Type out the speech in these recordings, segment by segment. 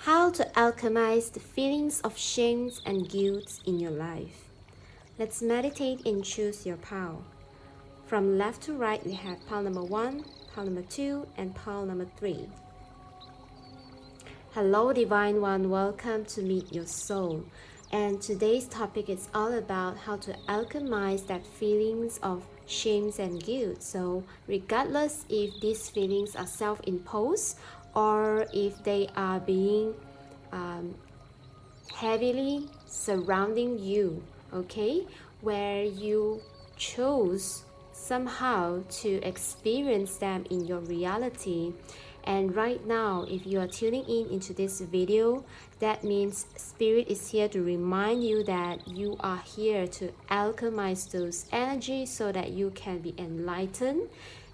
How to alchemize the feelings of shame and guilt in your life. Let's meditate and choose your pile. From left to right, we have pile number 1, pile number 2, and pile number 3. Hello, Divine One. Welcome to Meet Your Soul. And today's topic is all about how to alchemize that feelings of shame and guilt. So regardless if these feelings are self-imposed or if they are being heavily surrounding you, okay, where you chose somehow to experience them in your reality. And right now, if you are tuning in into this video, that means Spirit is here to remind you that you are here to alchemize those energies so that you can be enlightened,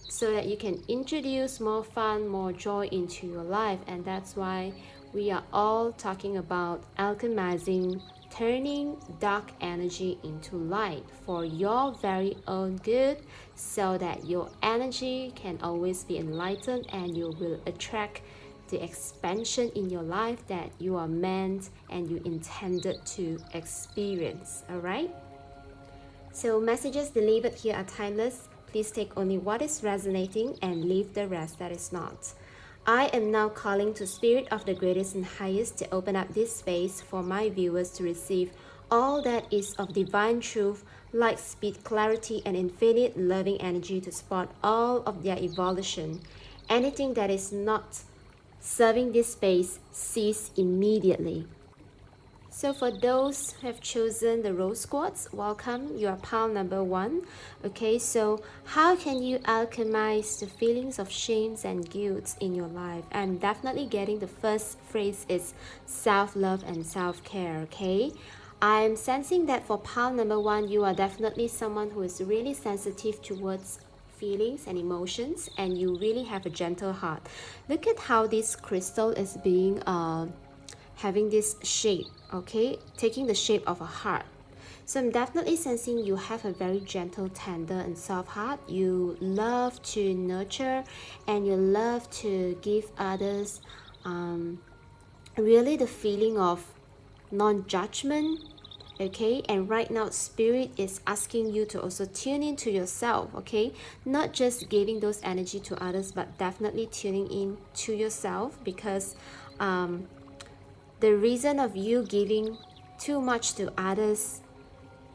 so that you can introduce more fun, more joy into your life. And that's why we are all talking about alchemizing, turning dark energy into light for your very own good, so that your energy can always be enlightened and you will attract the expansion in your life that you are meant and you intended to experience. All right? So messages delivered here are timeless. Please take only what is resonating and leave the rest that is not. I am now calling to Spirit of the greatest and highest to open up this space for my viewers to receive all that is of divine truth, light, speed, clarity, and infinite loving energy to support all of their evolution. Anything that is not serving this space, cease immediately. So for those who have chosen the rose quartz, welcome, you are pile number 1. Okay, so how can you alchemize the feelings of shame and guilt in your life? I'm definitely getting the first phrase is self-love and self-care, okay? I'm sensing that for pile number 1, you are definitely someone who is really sensitive towards feelings and emotions, and you really have a gentle heart. Look at how this crystal is being having this shape, okay, taking the shape of a heart. So I'm definitely sensing you have a very gentle, tender, and soft heart. You love to nurture and you love to give others really the feeling of non-judgment, okay? And right now Spirit is asking you to also tune into yourself, okay? Not just giving those energy to others, but definitely tuning in to yourself, because the reason of you giving too much to others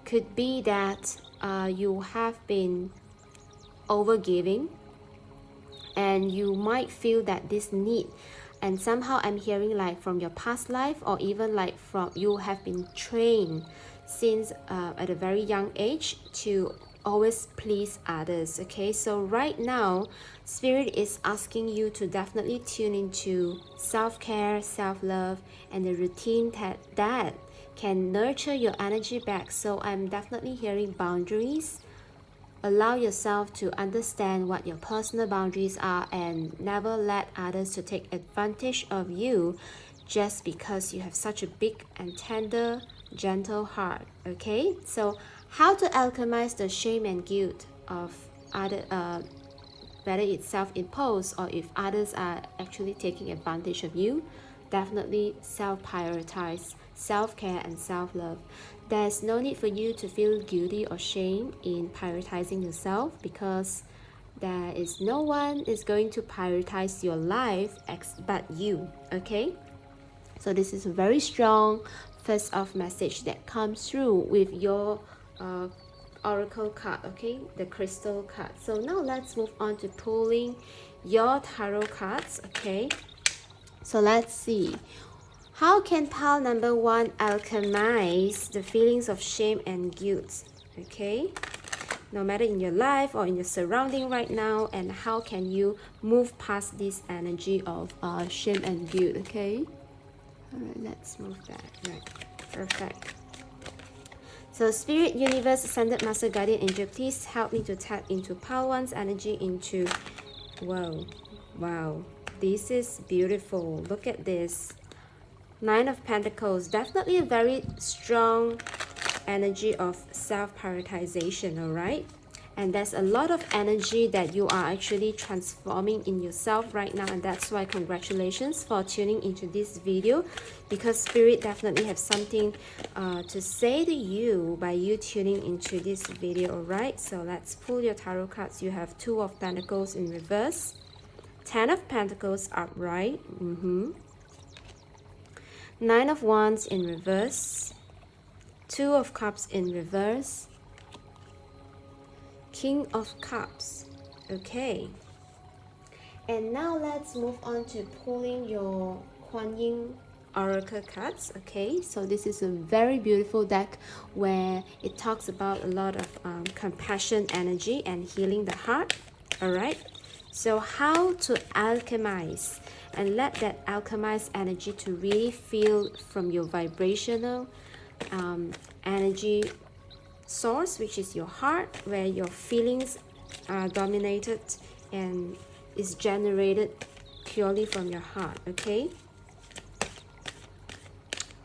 could be that you have been overgiving and you might feel that this need, and somehow I'm hearing like from your past life, or even like from you have been trained since at a very young age to always please others, okay? So right now Spirit is asking you to definitely tune into self-care, self-love, and the routine that can nurture your energy back. So I'm definitely hearing boundaries. Allow yourself to understand what your personal boundaries are and never let others to take advantage of you just because you have such a big and tender, gentle heart, okay? So how to alchemize the shame and guilt of other, whether it's self-imposed or if others are actually taking advantage of you. Definitely self-prioritize, self-care, and self-love. There's no need for you to feel guilty or shame in prioritizing yourself, because there is no one is going to prioritize your life but you, okay? So this is a very strong first off message that comes through with your oracle card, okay, the crystal card. So now let's move on to pulling your tarot cards, okay? So let's see, how can pile number 1 alchemize the feelings of shame and guilt, okay, no matter in your life or in your surrounding right now, and how can you move past this energy of shame and guilt, okay? All right, let's move that. Right, perfect. So Spirit, Universe, Ascended Master, Guardian Angel, please help me to tap into pile 1's energy into, wow, this is beautiful. Look at this. 9 of Pentacles, definitely a very strong energy of self-prioritization, all right? and there's a lot of energy that you are actually transforming in yourself right now, and that's why congratulations for tuning into this video, because Spirit definitely have something to say to you by you tuning into this video. All right, so let's pull your tarot cards. You have Two of Pentacles in reverse, Ten of Pentacles upright, Nine of Wands in reverse, Two of Cups in reverse, King of Cups. Okay, and now let's move on to pulling your Kuan Yin Oracle cards. Okay, so this is a very beautiful deck where it talks about a lot of compassion energy and healing the heart. All right, so how to alchemize and let that alchemized energy to really feel from your vibrational energy source, which is your heart, where your feelings are dominated and is generated purely from your heart. Okay,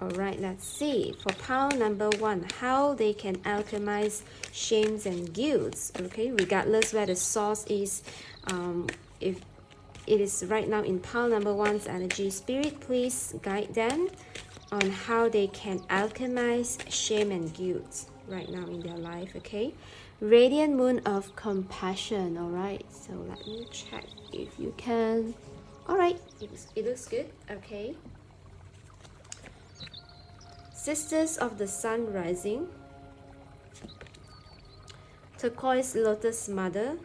all right, let's see for pile number one how they can alchemize shames and guilts. Okay, regardless where the source is, if it is right now in pile number one's energy, Spirit, please guide them on how they can alchemize shame and guilt right now in their life. Okay, Radiant Moon of Compassion. All right, so let me check if you can. All right, it looks good. Okay, Sisters of the Sun Rising, Turquoise Lotus Mother,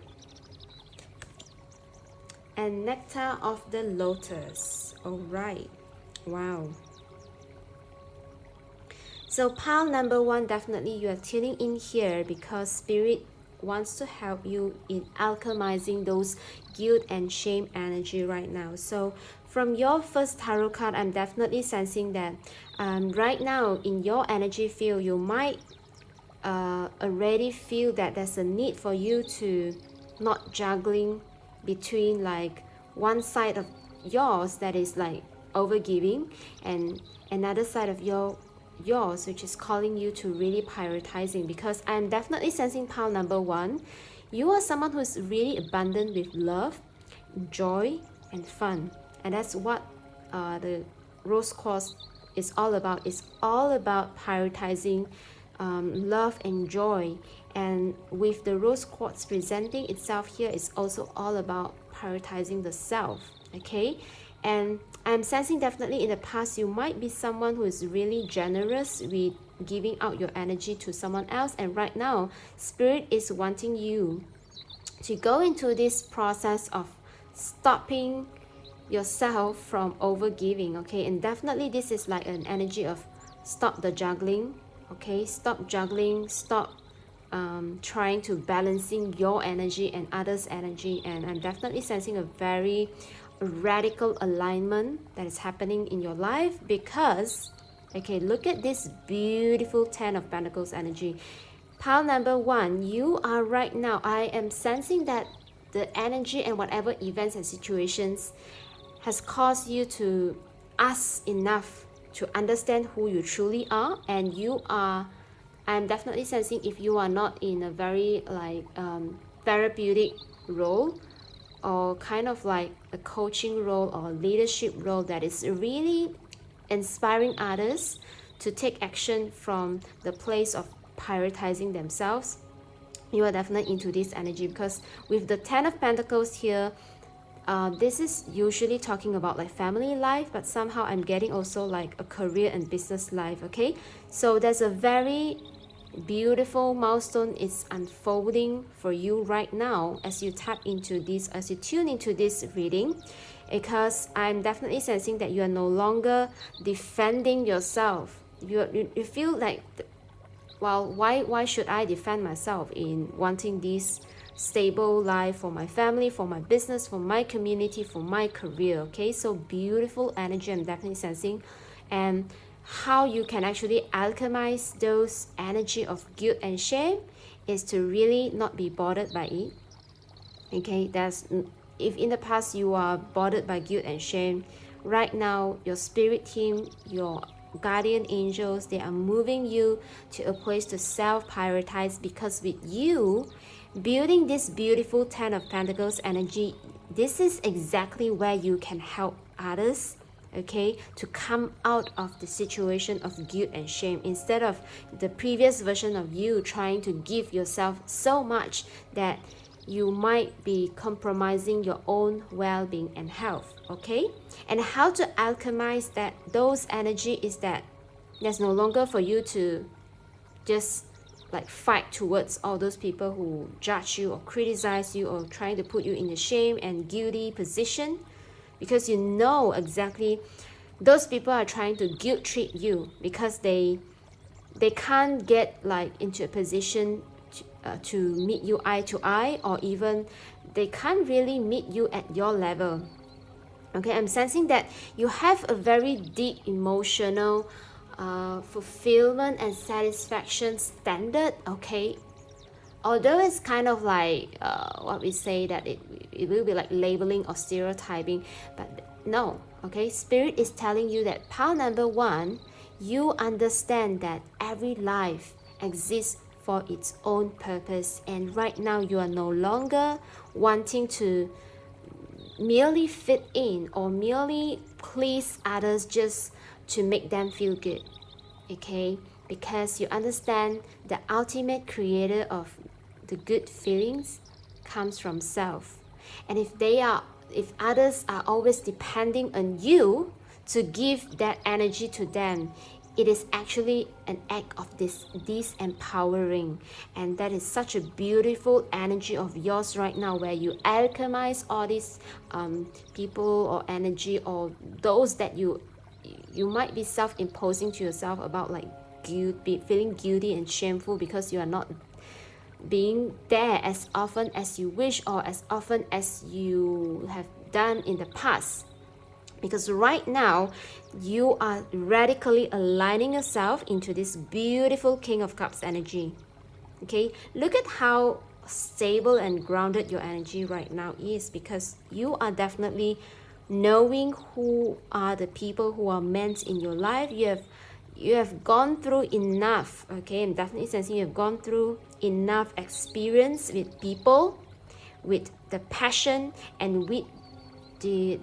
and Nectar of the Lotus. All right, wow. So pile number one, definitely you are tuning in here because Spirit wants to help you in alchemizing those guilt and shame energy right now. So from your first tarot card, I'm definitely sensing that right now in your energy field, you might already feel that there's a need for you to not juggling between like one side of yours that is like overgiving and another side of yours which is calling you to really prioritizing, because I'm definitely sensing pile number one, you are someone who's really abundant with love, joy and fun, and that's what the rose quartz is all about. It's all about prioritizing love and joy, and with the rose quartz presenting itself here, it's also all about prioritizing the self. Okay, and I'm sensing definitely in the past you might be someone who is really generous with giving out your energy to someone else, and right now Spirit is wanting you to go into this process of stopping yourself from overgiving. Okay, and definitely this is like an energy of stop the juggling. Okay, stop juggling, stop trying to balancing your energy and others energy, and I'm definitely sensing a very radical alignment that is happening in your life, because okay, look at this beautiful Ten of Pentacles energy. Pile number one, you are right now, I am sensing that the energy and whatever events and situations has caused you to ask enough to understand who you truly are, and you are, I'm definitely sensing if you are not in a very like therapeutic role or kind of like a coaching role or leadership role that is really inspiring others to take action from the place of prioritizing themselves, you are definitely into this energy, because with the Ten of Pentacles here, this is usually talking about like family life, but somehow I'm getting also like a career and business life. Okay, so there's a very beautiful milestone is unfolding for you right now as you tap into this, as you tune into this reading, because I'm definitely sensing that you are no longer defending yourself. You feel like, well, why should I defend myself in wanting this stable life for my family, for my business, for my community, for my career. Okay, so beautiful energy I'm definitely sensing, and how you can actually alchemize those energy of guilt and shame is to really not be bothered by it. Okay, that's, if in the past you are bothered by guilt and shame, right now your spirit team, your guardian angels, they are moving you to a place to self prioritize, because with you building this beautiful 10 of Pentacles energy, this is exactly where you can help others, okay, to come out of the situation of guilt and shame, instead of the previous version of you trying to give yourself so much that you might be compromising your own well-being and health, okay? And how to alchemize that those energy is that there's no longer for you to just like fight towards all those people who judge you or criticize you or trying to put you in a shame and guilty position, because you know exactly those people are trying to guilt trip you because they can't get like into a position to meet you eye to eye, or even they can't really meet you at your level. Okay, I'm sensing that you have a very deep emotional fulfillment and satisfaction standard, okay? Although it's kind of like what we say that it will be like labeling or stereotyping, but no, okay? Spirit is telling you that pile number one, you understand that every life exists for its own purpose, and right now you are no longer wanting to merely fit in or merely please others just to make them feel good, okay? Because you understand the ultimate creator of the good feelings comes from self. And if others are always depending on you to give that energy to them, it is actually an act of disempowering. And that is such a beautiful energy of yours right now, where you alchemize all these people or energy, or those that you might be self-imposing to yourself about, like feeling guilty and shameful because you are not being there as often as you wish or as often as you have done in the past. Because right now you are radically aligning yourself into this beautiful King of Cups energy. Okay, look at how stable and grounded your energy right now is, because you are definitely knowing who are the people who are meant in your life. You have gone through enough, okay? I'm definitely sensing you have gone through enough experience with people, with the passion, and with the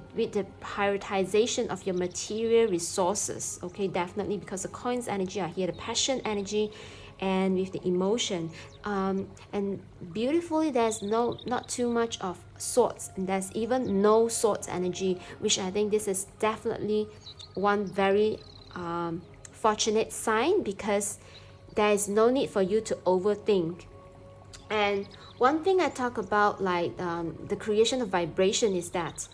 prioritization of your material resources, okay? Definitely, because the coins energy are here, the passion energy, and with the emotion, and beautifully there's not too much of swords, and there's even no swords energy, which I think this is definitely one very fortunate sign, because there is no need for you to overthink. And one thing I talk about, like the creation of vibration, is that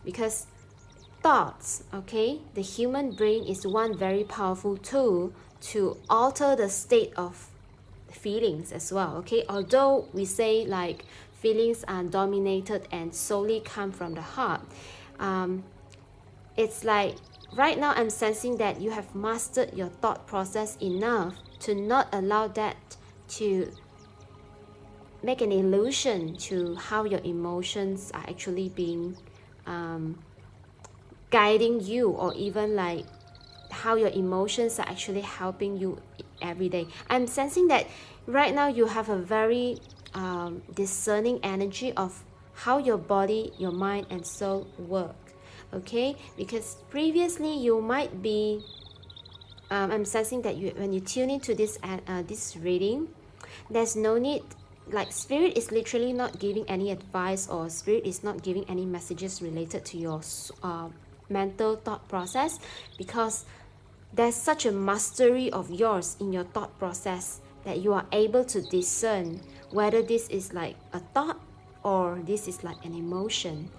because thoughts, okay, the human brain is one very powerful tool to alter the state of feelings as well, okay? Although we say like feelings are dominated and solely come from the heart, it's like right now I'm sensing that you have mastered your thought process enough to not allow that to make an illusion to how your emotions are actually being guiding you, or even like how your emotions are actually helping you every day. I'm sensing that right now you have a very discerning energy of how your body, your mind, and soul work, okay? Because previously you might be I'm sensing that when you tune into this reading, there's no need, like spirit is literally not giving any advice, or spirit is not giving any messages related to your mental thought process, because there's such a mastery of yours in your thought process that you are able to discern whether this is like a thought or this is like an emotion.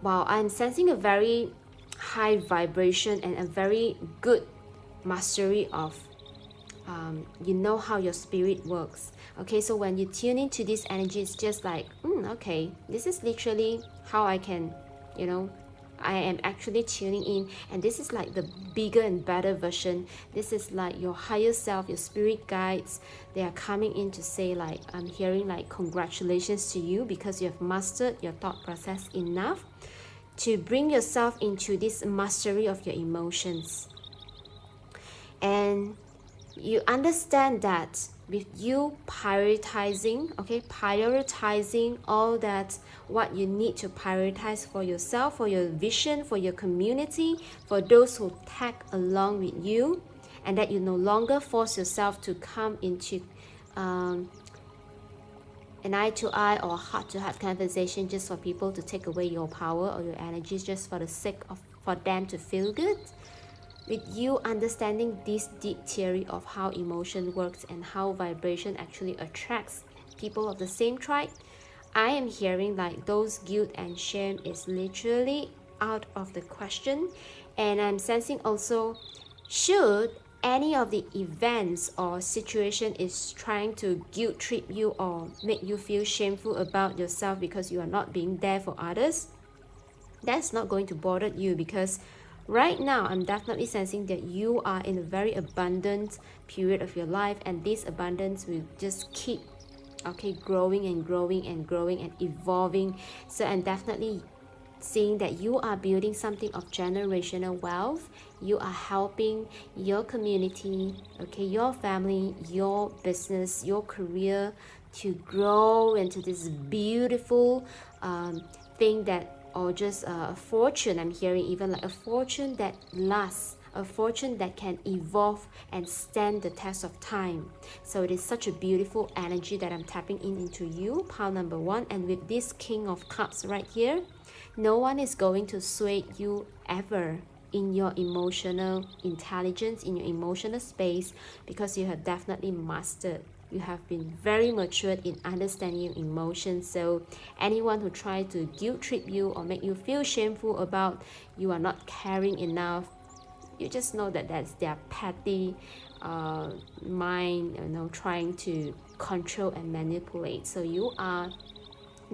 Wow, I'm sensing a very high vibration and a very good mastery of you know how your spirit works. Okay, so when you tune into this energy, it's just like okay, this is literally how I can, I am actually tuning in, and this is like the bigger and better version. This is like your higher self, your spirit guides. They are coming in to say, like, I'm hearing like congratulations to you, because you have mastered your thought process enough to bring yourself into this mastery of your emotions. And you understand that with you prioritizing, okay, prioritizing all that what you need to prioritize for yourself, for your vision, for your community, for those who tag along with you, and that you no longer force yourself to come into an eye-to-eye or heart-to-heart conversation just for people to take away your power or your energies just for the sake of for them to feel good. With you understanding this deep theory of how emotion works and how vibration actually attracts people of the same tribe, I am hearing like those guilt and shame is literally out of the question. And I'm sensing also, should any of the events or situation is trying to guilt trip you or make you feel shameful about yourself because you are not being there for others, that's not going to bother you, because right now I'm definitely sensing that you are in a very abundant period of your life, and this abundance will just keep growing and growing and growing and evolving. So I'm definitely seeing that you are building something of generational wealth. You are helping your community, your family, your business, your career to grow into this beautiful thing that, or just a fortune. I'm hearing even like a fortune that lasts, a fortune that can evolve and stand the test of time. So it is such a beautiful energy that I'm tapping into you, pile number 1. And with this King of Cups right here, no one is going to sway you ever in your emotional intelligence, in your emotional space, because you have definitely mastered. You have been very matured in understanding your emotions. So anyone who tries to guilt trip you or make you feel shameful about you are not caring enough, you just know that that's their petty mind, trying to control and manipulate. So you are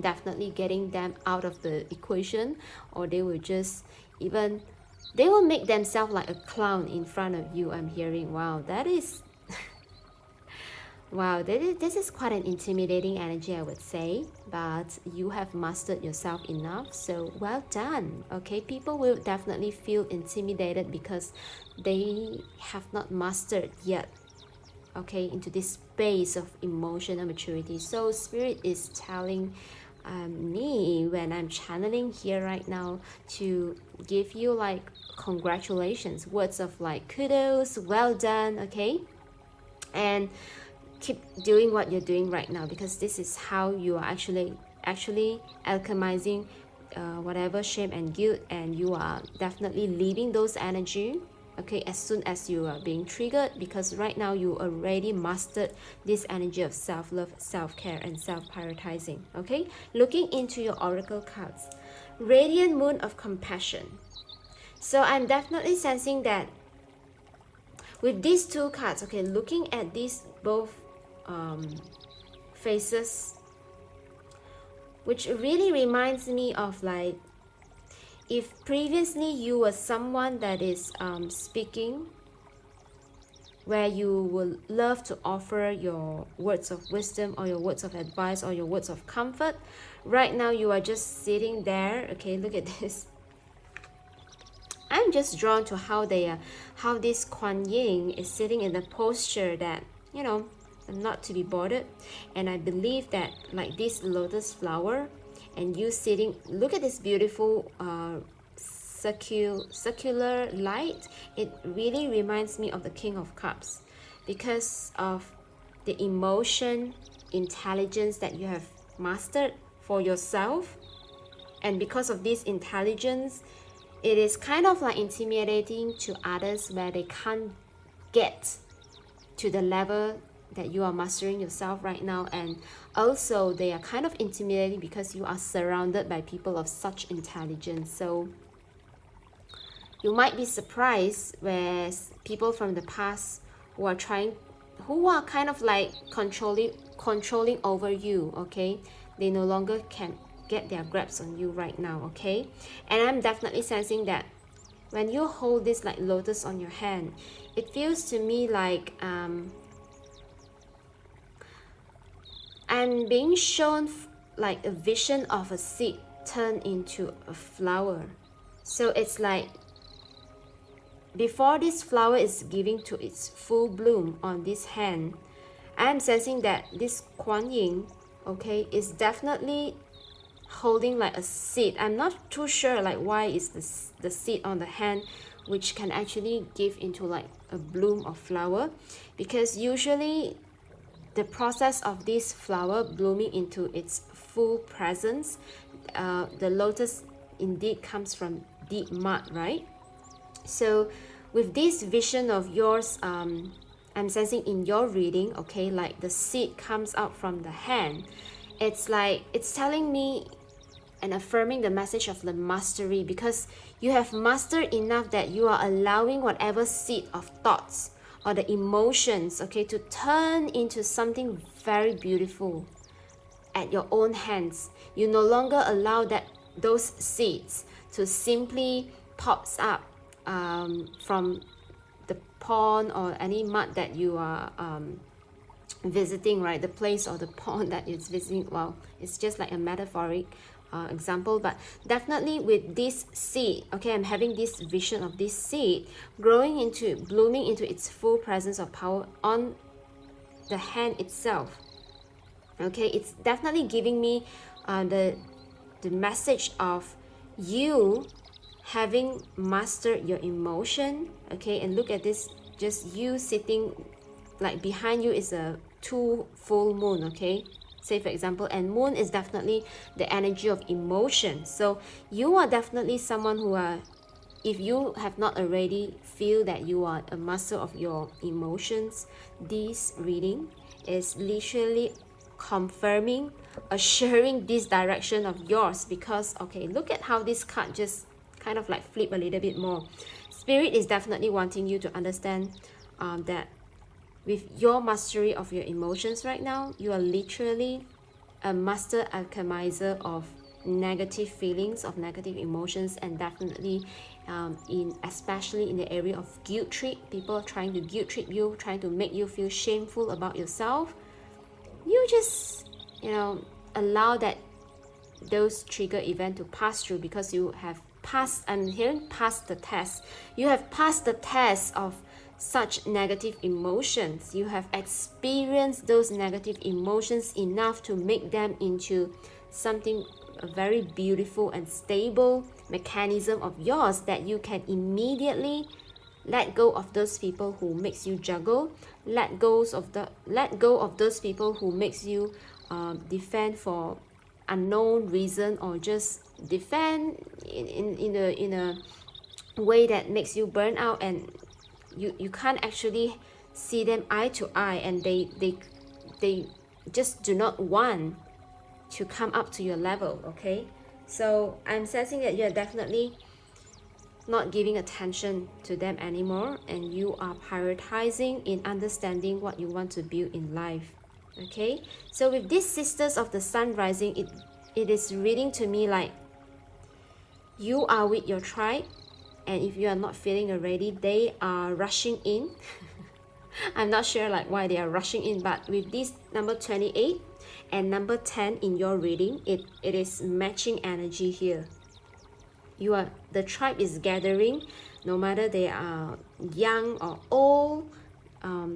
definitely getting them out of the equation, or they will just even, they will make themselves like a clown in front of you. I'm hearing, wow, that is wow, this is quite an intimidating energy, I would say, but you have mastered yourself enough, so well done. Okay, people will definitely feel intimidated because they have not mastered yet, into this space of emotional maturity. So spirit is telling me, when I'm channeling here right now, to give you like congratulations, words of like kudos, well done, and keep doing what you're doing right now, because this is how you are actually alchemizing whatever shame and guilt, and you are definitely leaving those energy as soon as you are being triggered, because right now you already mastered this energy of self-love, self-care, and self-prioritizing. Looking into your oracle cards, radiant moon of compassion. So I'm definitely sensing that with these two cards, looking at these both faces, which really reminds me of like, if previously you were someone that is speaking, where you will love to offer your words of wisdom or your words of advice or your words of comfort, right now you are just sitting there. Look at this. I'm just drawn to how this Kuan Yin is sitting in the posture that, not to be bothered. And I believe that like this lotus flower, and you sitting, look at this beautiful circular light. It really reminds me of the King of Cups, because of the emotion intelligence that you have mastered for yourself. And because of this intelligence, it is kind of like intimidating to others, where they can't get to the level that you are mastering yourself right now. And also they are kind of intimidating because you are surrounded by people of such intelligence. So you might be surprised where people from the past who are kind of like controlling over you. They no longer can get their grasp on you right now. And I'm definitely sensing that when you hold this like lotus on your hand, it feels to me like I'm being shown like a vision of a seed turned into a flower. So it's like, before this flower is giving to its full bloom on this hand, I am sensing that this Kuan Yin, okay, is definitely holding like a seed. I'm not too sure like why is the seed on the hand, which can actually give into like a bloom of flower, because usually the process of this flower blooming into its full presence, the lotus indeed comes from deep mud, right? So with this vision of yours, I'm sensing in your reading, okay, like the seed comes out from the hand. It's like it's telling me and affirming the message of the mastery, because you have mastered enough that you are allowing whatever seed of thoughts or the emotions, okay, to turn into something very beautiful at your own hands. You no longer allow that those seeds to simply pops up from the pond or any mud that you are visiting, right? The place or the pond that is visiting. Well, it's just like a metaphoric example, but definitely with this seed, okay, I'm having this vision of this seed growing into, blooming into its full presence of power on the hand itself. Okay, it's definitely giving me the message of you having mastered your emotion. Okay, and look at this, just you sitting, like behind you is a two full moon, okay, say for example, and moon is definitely the energy of emotion. So you are definitely someone who are, if you have not already feel that you are a master of your emotions, this reading is literally confirming, assuring this direction of yours. Because okay, look at how this card just kind of like flip a little bit more. Spirit is definitely wanting you to understand that with your mastery of your emotions right now, you are literally a master alchemizer of negative feelings, of negative emotions, and definitely in especially in the area of guilt trip, people trying to guilt trip you, trying to make you feel shameful about yourself. You just, you know, allow that those trigger event to pass through, because you have passed, I'm hearing passed the test. You have passed the test of such negative emotions. You have experienced those negative emotions enough to make them into something very beautiful and stable mechanism of yours, that you can immediately let go of those people who makes you juggle, let go of those people who makes you defend for unknown reason, or just defend in a way that makes you burn out, and you can't actually see them eye to eye, and they just do not want to come up to your level. Okay, so I'm sensing that you're definitely not giving attention to them anymore, and you are prioritizing in understanding what you want to build in life. Okay, so with these sisters of the sun rising, it is reading to me like you are with your tribe, and if you are not feeling already, they are rushing in. I'm not sure like why they are rushing in, but with this number 28 and number 10 in your reading, it is matching energy here. You are, the tribe is gathering, no matter they are young or old,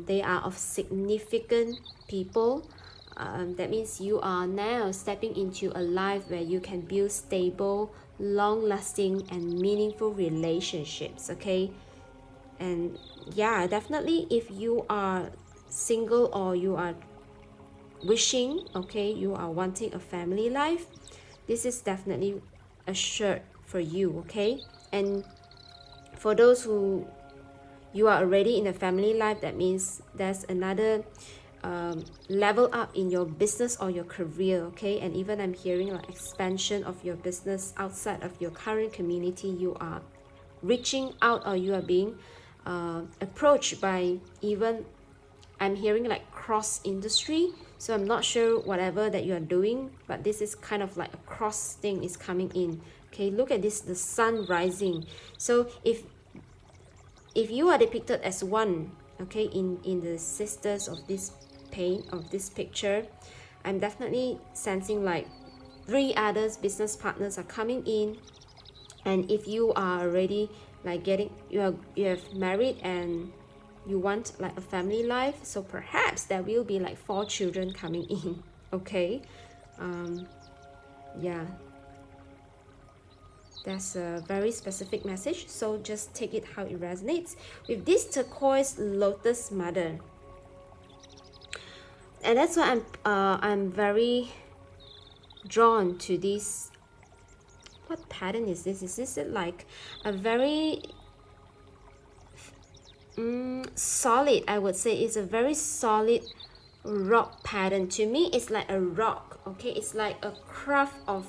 they are of significant people. That means you are now stepping into a life where you can build stable, long-lasting and meaningful relationships. Okay, and yeah, definitely if you are single or you are wishing, okay, you are wanting a family life, this is definitely assured for you. Okay, and for those who you are already in a family life, that means there's another level up in your business or your career. Okay, and even I'm hearing like expansion of your business outside of your current community. You are reaching out, or you are being approached by, even I'm hearing like cross industry. So I'm not sure whatever that you are doing, but this is kind of like a cross thing is coming in. Okay, look at this, the sun rising. So if you are depicted as one, okay, in the sisters of this paint, of this picture, I'm definitely sensing like 3 others business partners are coming in. And if you are already like getting, you have married and you want like a family life, so perhaps there will be like 4 children coming in. Okay, yeah, that's a very specific message, so just take it how it resonates. With this turquoise lotus mother, and that's why I'm very drawn to this. What pattern is this? Is this like a very solid, I would say it's a very solid rock pattern. To me, it's like a rock, okay? It's like a craft of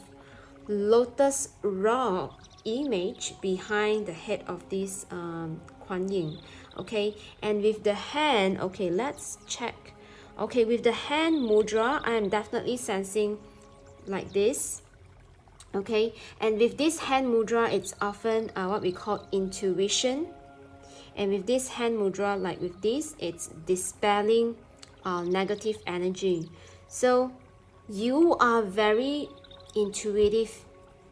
lotus rock image behind the head of this Kuan Yin, okay? And with the hand, okay, let's check. Okay, with the hand mudra, I am definitely sensing like this, okay? And with this hand mudra, it's often what we call intuition. And with this hand mudra, like with this, it's dispelling negative energy. So you are very intuitive.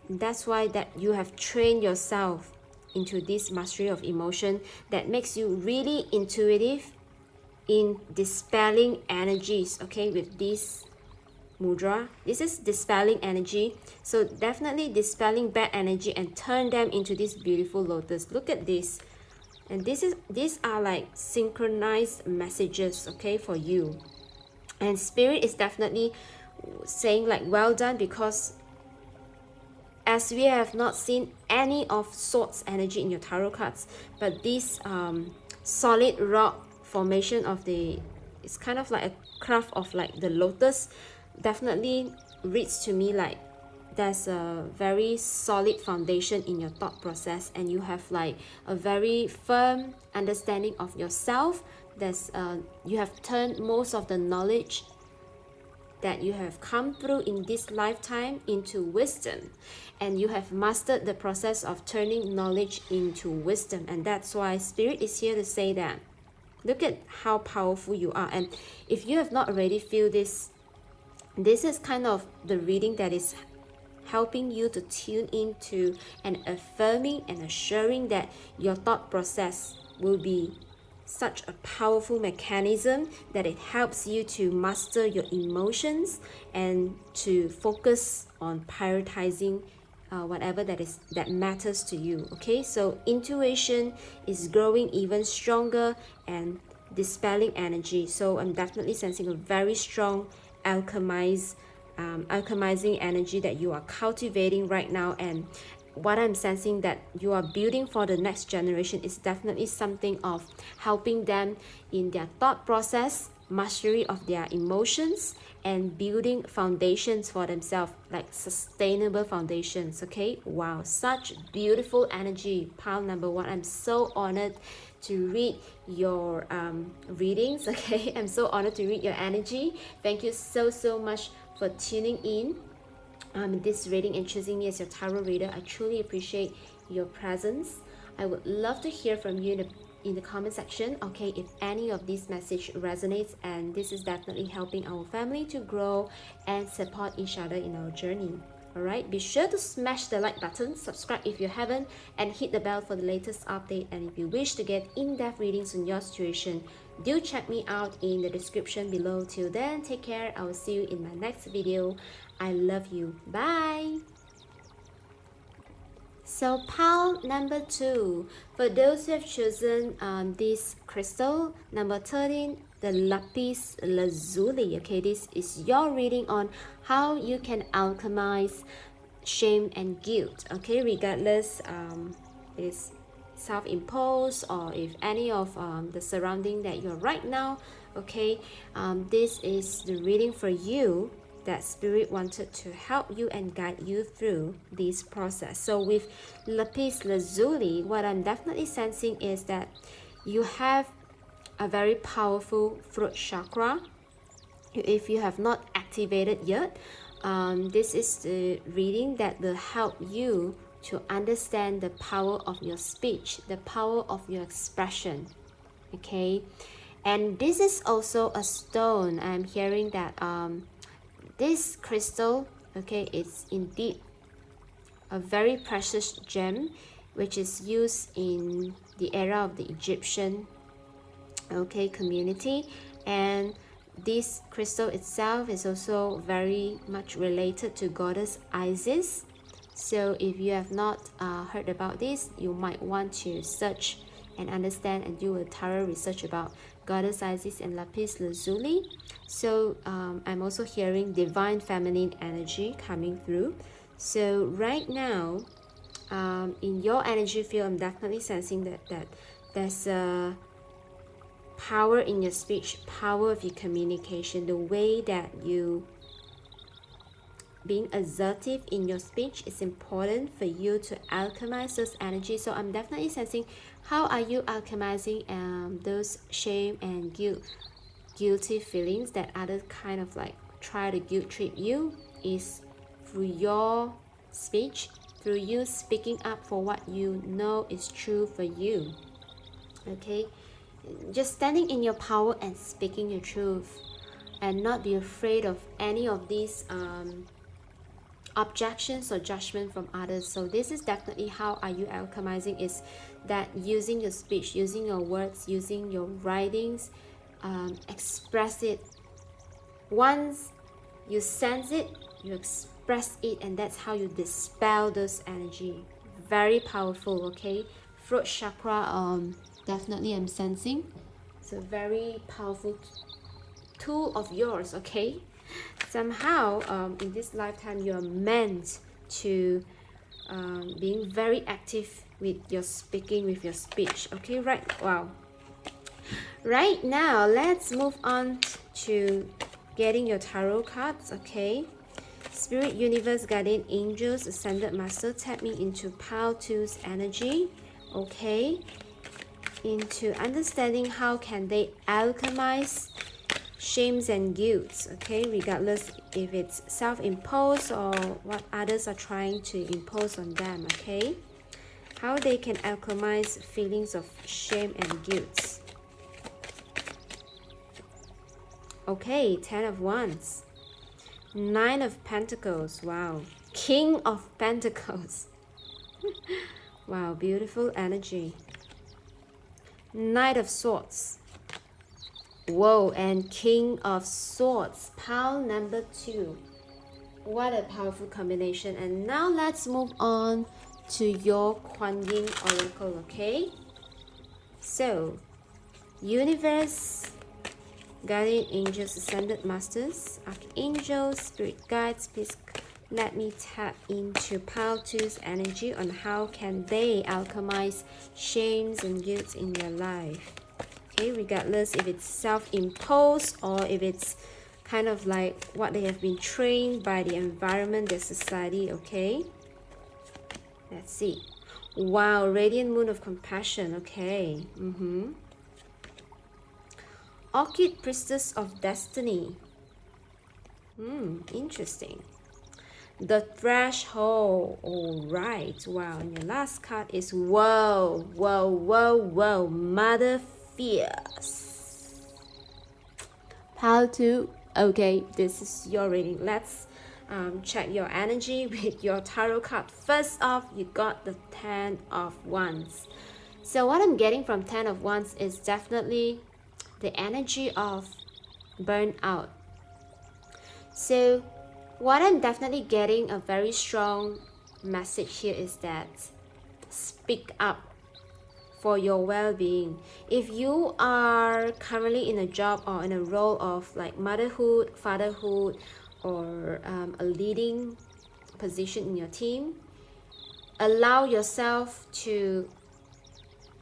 That's why that you have trained yourself into this mastery of emotion that makes you really intuitive in dispelling energies. Okay, with this mudra, this is dispelling energy, so definitely dispelling bad energy and turn them into this beautiful lotus. Look at this. And these are like synchronized messages, okay, for you. And spirit is definitely saying like well done, because as we have not seen any of swords energy in your tarot cards, but this solid rock formation of the, it's kind of like a craft of like the lotus, definitely reads to me like there's a very solid foundation in your thought process, and you have like a very firm understanding of yourself. There's you have turned most of the knowledge that you have come through in this lifetime into wisdom, and you have mastered the process of turning knowledge into wisdom. And that's why spirit is here to say that look at how powerful you are. And if you have not already feel this, this is kind of the reading that is helping you to tune into and affirming and assuring that your thought process will be such a powerful mechanism that it helps you to master your emotions and to focus on prioritizing whatever that matters to you. Okay, so intuition is growing even stronger and dispelling energy. So I'm definitely sensing a very strong alchemizing energy that you are cultivating right now. And what I'm sensing that you are building for the next generation is definitely something of helping them in their thought process, mastery of their emotions, and building foundations for themselves, like sustainable foundations. Okay, wow, such beautiful energy, pile number one. I'm so honored to read your readings. Okay, I'm so honored to read your energy. Thank you so much for tuning in this reading and choosing me as your tarot reader. I truly appreciate your presence. I would love to hear from you in the comment section, okay, if any of this message resonates, and this is definitely helping our family to grow and support each other in our journey. Alright, be sure to smash the like button, subscribe if you haven't, and hit the bell for the latest update. And if you wish to get in-depth readings on your situation, do check me out in the description below. Till then, take care. I will see you in my next video. I love you. Bye. So pile number 2, for those who have chosen this crystal, number 13, the lapis lazuli. Okay, this is your reading on how you can alchemize shame and guilt. Okay, regardless it's self-imposed or if any of the surrounding that you're right now. Okay, this is the reading for you that spirit wanted to help you and guide you through this process. So with lapis lazuli, what I'm definitely sensing is that you have a very powerful throat chakra. If you have not activated yet, this is the reading that will help you to understand the power of your speech, the power of your expression. Okay, and this is also a stone. I'm hearing that this crystal, okay, it's indeed a very precious gem which is used in the era of the Egyptian okay, community. And this crystal itself is also very much related to goddess Isis. So if you have not heard about this, you might want to search and understand and do a thorough research about goddess Isis and lapis lazuli. So I'm also hearing divine feminine energy coming through. So right now, in your energy field, I'm definitely sensing that there's a power in your speech, power of your communication, the way that you being assertive in your speech is important for you to alchemize those energies. So I'm definitely sensing, how are you alchemizing those shame and guilty feelings that others kind of like try to guilt trip you, is through your speech, through you speaking up for what you know is true for you. Okay, just standing in your power and speaking your truth, and not be afraid of any of these objections or judgment from others. So this is definitely how are you alchemizing, is that using your speech, using your words, using your writings, express it. Once you sense it, you express it, and that's how you dispel those energy. Very powerful. Okay, throat chakra, definitely I'm sensing it's a very powerful tool of yours. Okay, somehow in this lifetime you're meant to being very active with your speaking, with your speech. Okay, right, wow. Right now, let's move on to getting your tarot cards. Okay, Spirit, Universe, Guardian Angels, Ascended Master, tap me into Pile 2's energy. Okay, into understanding how can they alchemize shames and guilts. Okay, regardless if it's self-imposed or what others are trying to impose on them. Okay, how they can alchemize feelings of shame and guilt. Okay, 10 of Wands, 9 of Pentacles, wow, King of Pentacles. Wow, beautiful energy. Knight of Swords, whoa, and King of Swords, pile number 2. What a powerful combination. And now let's move on to your Kuan Yin Oracle. Okay, so Universe, Guardian Angels, Ascended Masters, Archangels, Spirit Guides, please let me tap into Pile 2's energy on how can they alchemize shames and guilt in your life. Okay, regardless if it's self-imposed or if it's kind of like what they have been trained by the environment, the society. Okay, let's see. Wow, Radiant Moon of Compassion. Okay, Orchid Priestess of Destiny. Interesting. The Threshold. All right. Wow. And your last card is whoa, whoa, whoa, whoa. Mother Fierce. Pile 2. Okay, this is your reading. Let's check your energy with your tarot card. First off, you got the 10 of Wands. So what I'm getting from 10 of Wands is definitely the energy of burnout. So what I'm definitely getting a very strong message here is that speak up for your well-being. If you are currently in a job or in a role of like motherhood, fatherhood, or a leading position in your team, allow yourself to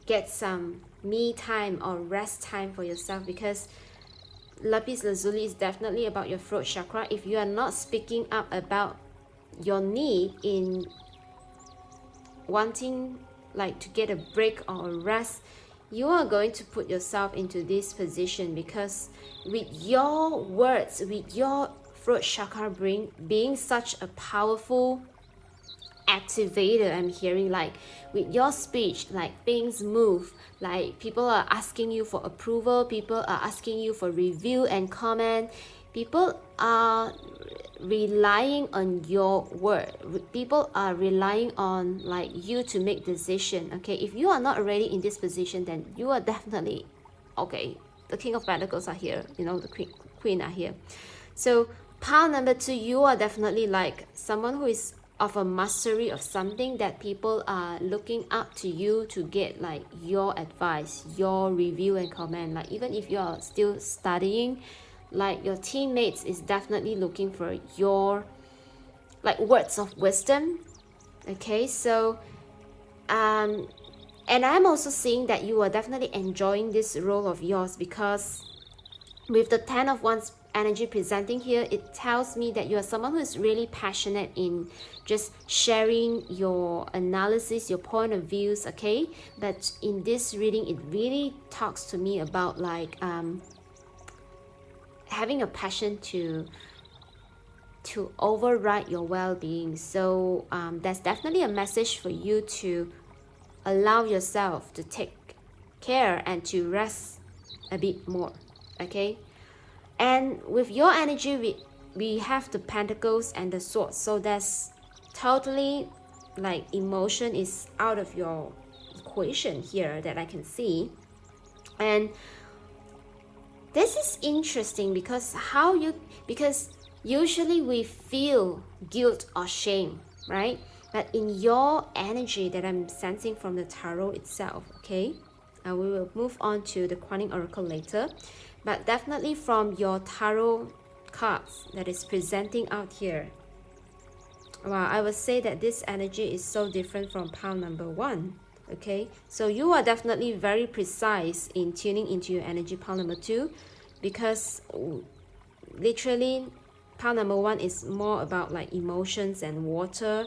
get some me time or rest time for yourself, because lapis lazuli is definitely about your throat chakra. If you are not speaking up about your need in wanting like to get a break or a rest, you are going to put yourself into this position, because with your words, with your throat chakra being such a powerful activator, I'm hearing like with your speech, like things move, like people are asking you for approval, people are asking you for review and comment, people are relying on your word, people are relying on like you to make decision. Okay, if you are not already in this position, then you are definitely okay, the King of Pentacles are here, you know, the Queen are here. So pile number 2, you are definitely like someone who is of a mastery of something, that people are looking up to you to get like your advice, your review and comment. Like even if you are still studying, like your teammates is definitely looking for your like words of wisdom. Okay, so and I'm also seeing that you are definitely enjoying this role of yours, because with the 10 of Wands energy presenting here, it tells me that you are someone who is really passionate in just sharing your analysis, your point of views, okay? But in this reading, it really talks to me about like having a passion to override your well-being. So there's definitely a message for you to allow yourself to take care and to rest a bit more, okay? And with your energy, we have the Pentacles and the Swords. So that's totally like emotion is out of your equation here that I can see. And this is interesting because because usually we feel guilt or shame, right? But in your energy that I'm sensing from the tarot itself, okay? We will move on to the Quanning Oracle later. But definitely from your tarot cards that is presenting out here, wow, I would say that this energy is so different from pile number 1. Okay, so you are definitely very precise in tuning into your energy, pile number 2, because literally pile number 1 is more about like emotions and water,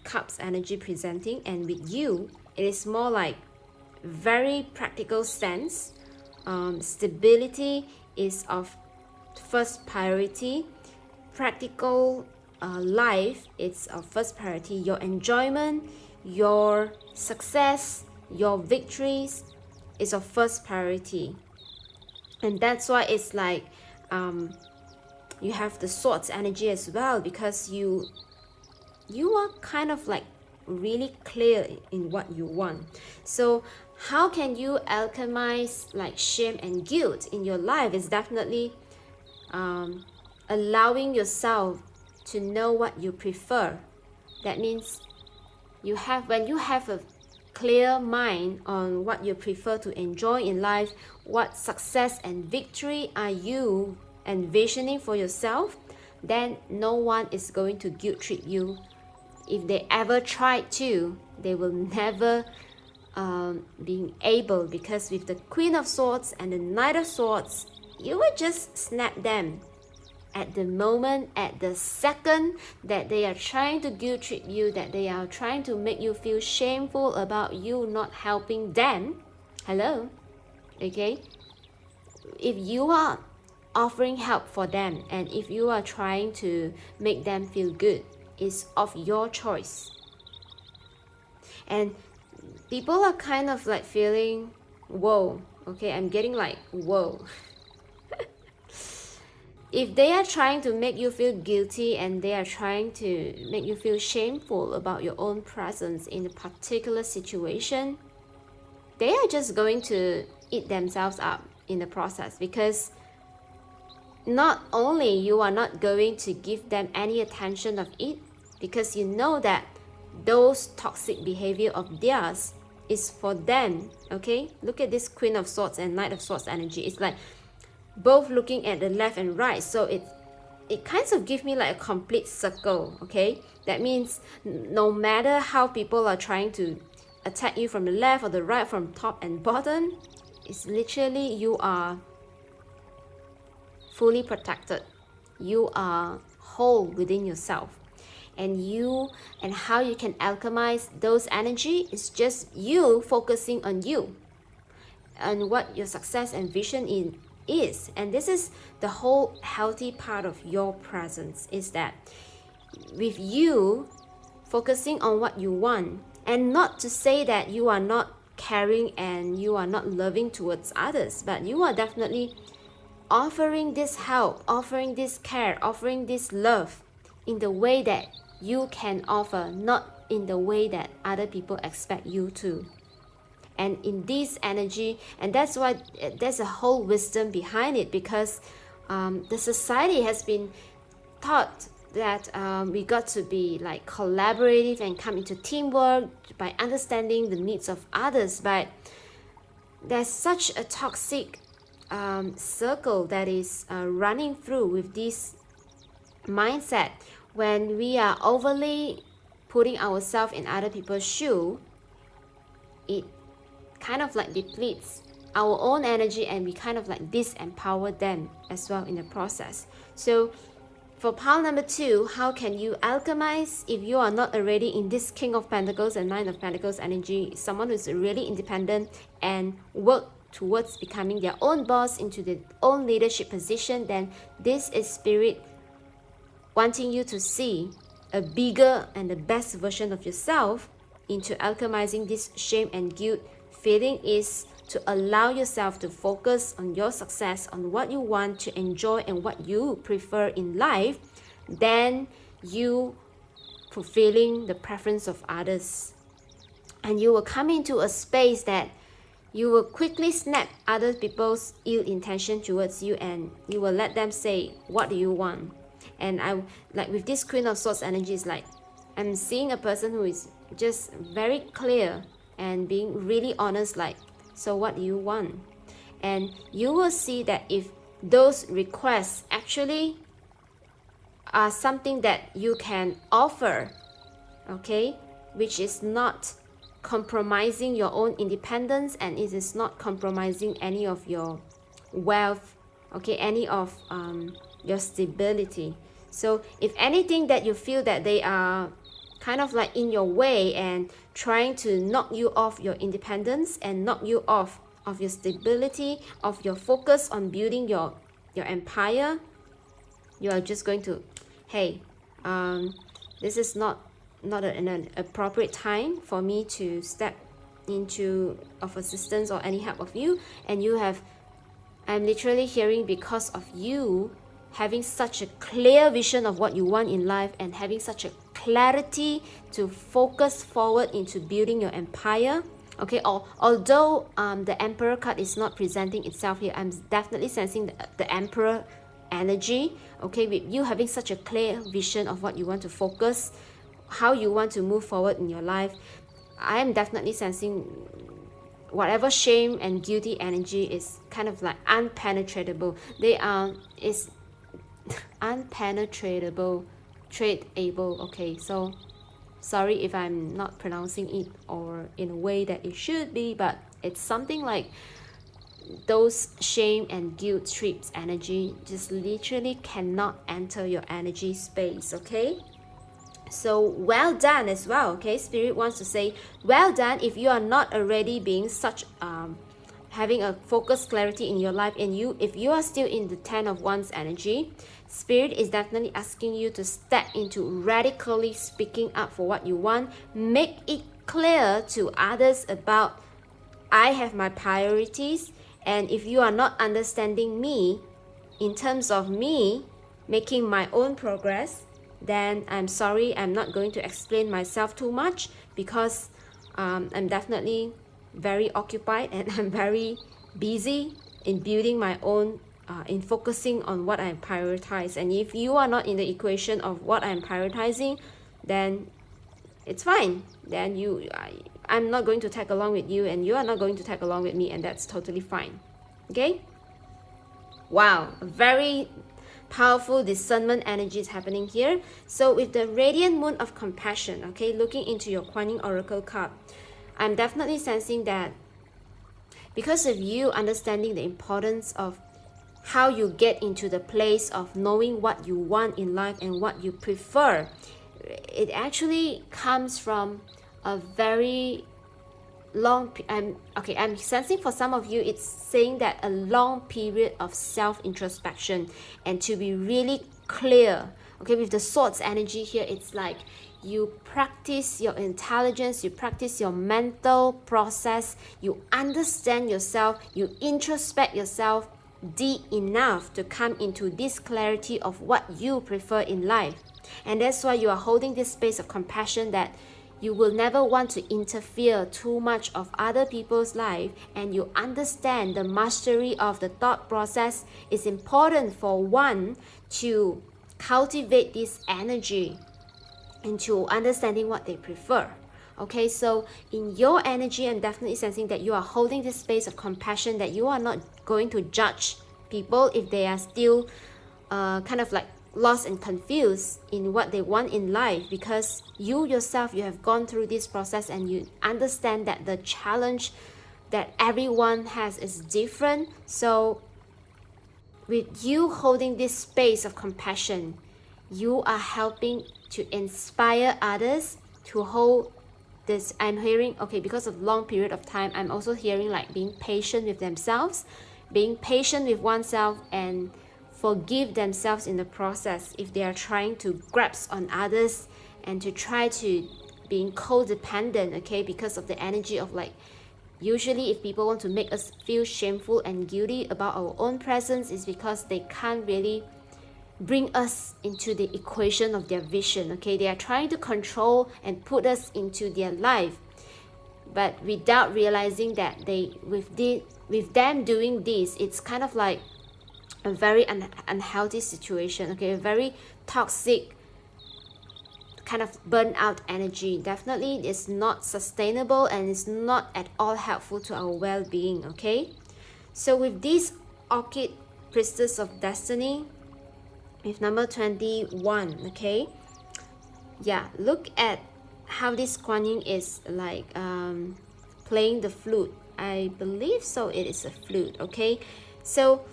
cups energy presenting, and with you it is more like very practical sense. Stability is of first priority. Practical life is of first priority. Your enjoyment, your success, your victories is of first priority. And that's why it's like you have the Swords energy as well, because you are kind of like really clear in what you want. So how can you alchemize like shame and guilt in your life? Is definitely allowing yourself to know what you prefer. That means when you have a clear mind on what you prefer to enjoy in life, what success and victory are you envisioning for yourself, then no one is going to guilt trip you. If they ever tried to, they will never being able, because with the Queen of Swords and the Knight of Swords, you will just snap them at the moment, at the second that they are trying to guilt trip you, that they are trying to make you feel shameful about you not helping them. Hello, okay? If you are offering help for them, and if you are trying to make them feel good, it's of your choice. And people are kind of like feeling, whoa, okay, I'm getting like, whoa. If they are trying to make you feel guilty and they are trying to make you feel shameful about your own presence in a particular situation, they are just going to eat themselves up in the process, because not only you are not going to give them any attention of it, because you know that those toxic behavior of theirs is for them, okay? Look at this Queen of Swords and Knight of Swords energy. It's like both looking at the left and right, so it kind of gives me like a complete circle, okay? That means no matter how people are trying to attack you from the left or the right, from top and bottom, it's literally you are fully protected. You are whole within yourself. And how you can alchemize those energy is just you focusing on you and what your success and vision is. And this is the whole healthy part of your presence, is that with you focusing on what you want, and not to say that you are not caring and you are not loving towards others, but you are definitely offering this help, offering this care, offering this love in the way that you can offer, not in the way that other people expect you to. And in this energy, and that's why there's a whole wisdom behind it, because the society has been taught that we got to be like collaborative and come into teamwork by understanding the needs of others. But there's such a toxic circle that is running through with this mindset. When we are overly putting ourselves in other people's shoe, it kind of like depletes our own energy, and we kind of like disempower them as well in the process. So for pile number 2, how can you alchemize if you are not already in this King of Pentacles and Nine of Pentacles energy, someone who's really independent and work towards becoming their own boss into their own leadership position? Then this is Spirit wanting you to see a bigger and the best version of yourself into alchemizing this shame and guilt feeling, is to allow yourself to focus on your success, on what you want to enjoy and what you prefer in life, then you fulfilling the preference of others. And you will come into a space that you will quickly snap other people's ill intention towards you, and you will let them say, what do you want? And I like with this Queen of Swords energy, is like I'm seeing a person who is just very clear and being really honest, like, so what do you want? And you will see that if those requests actually are something that you can offer, okay, which is not compromising your own independence, and it is not compromising any of your wealth, okay, any of your stability. So if anything that you feel that they are kind of like in your way and trying to knock you off your independence and knock you off of your stability, of your focus on building your empire, you are just going to, hey, this is not an appropriate time for me to step into of assistance or any help of you. And I'm literally hearing, because of you having such a clear vision of what you want in life and having such a clarity to focus forward into building your empire, okay, although the Emperor card is not presenting itself here, I'm definitely sensing the Emperor energy, okay, with you having such a clear vision of what you want to focus, how you want to move forward in your life. I am definitely sensing whatever shame and guilty energy is kind of like unpenetratable. Is unpenetratable, tradeable, okay, so sorry if I'm not pronouncing it or in a way that it should be, but it's something like those shame and guilt trips energy just literally cannot enter your energy space, okay? So well done as well, okay? Spirit wants to say well done if you are not already being such having a focused clarity in your life, and if you are still in the 10 of Wands energy, Spirit is definitely asking you to step into radically speaking up for what you want. Make it clear to others about, I have my priorities, and if you are not understanding me in terms of me making my own progress, then I'm sorry, I'm not going to explain myself too much, because I'm definitely very occupied and I'm very busy in building my own, in focusing on what I prioritize. And if you are not in the equation of what I'm prioritizing, then it's fine. Then I'm not going to tag along with you, and you are not going to tag along with me, and that's totally fine. Okay? Wow, very powerful discernment energy is happening here. So with the Radiant Moon of Compassion, okay, looking into your Kuan Yin Oracle card, I'm definitely sensing that because of you understanding the importance of how you get into the place of knowing what you want in life and what you prefer, it actually comes from a very long, I'm sensing for some of you, it's saying that a long period of self-introspection and to be really clear. Okay, with the Swords energy here, it's like you practice your intelligence, you practice your mental process, you understand yourself, you introspect yourself deep enough to come into this clarity of what you prefer in life. And that's why you are holding this space of compassion, that You will never want to interfere too much of other people's life, and you understand the mastery of the thought process is important for one to cultivate this energy into understanding what they prefer. Okay, so in your energy, I'm definitely sensing that you are holding this space of compassion, that you are not going to judge people if they are still kind of like lost and confused in what they want in life, because you yourself, you have gone through this process and you understand that the challenge that everyone has is different. So with you holding this space of compassion, you are helping to inspire others to hold this. I'm hearing, okay, because of long period of time, I'm also hearing like being patient with themselves, being patient with oneself, and forgive themselves in the process if they are trying to grasp on others and to try to being codependent, okay, because of the energy of like, usually if people want to make us feel shameful and guilty about our own presence, is because they can't really bring us into the equation of their vision, okay. They are trying to control and put us into their life, but without realizing that they with them doing this, it's kind of like a very unhealthy situation, okay, a very toxic kind of burnout energy. Definitely it's not sustainable and it's not at all helpful to our well-being, okay. So with this Orchid Priestess of Destiny, with number 21, okay, yeah, look at how this Kuan Yin is like playing the flute. I believe so, it is a flute, okay. So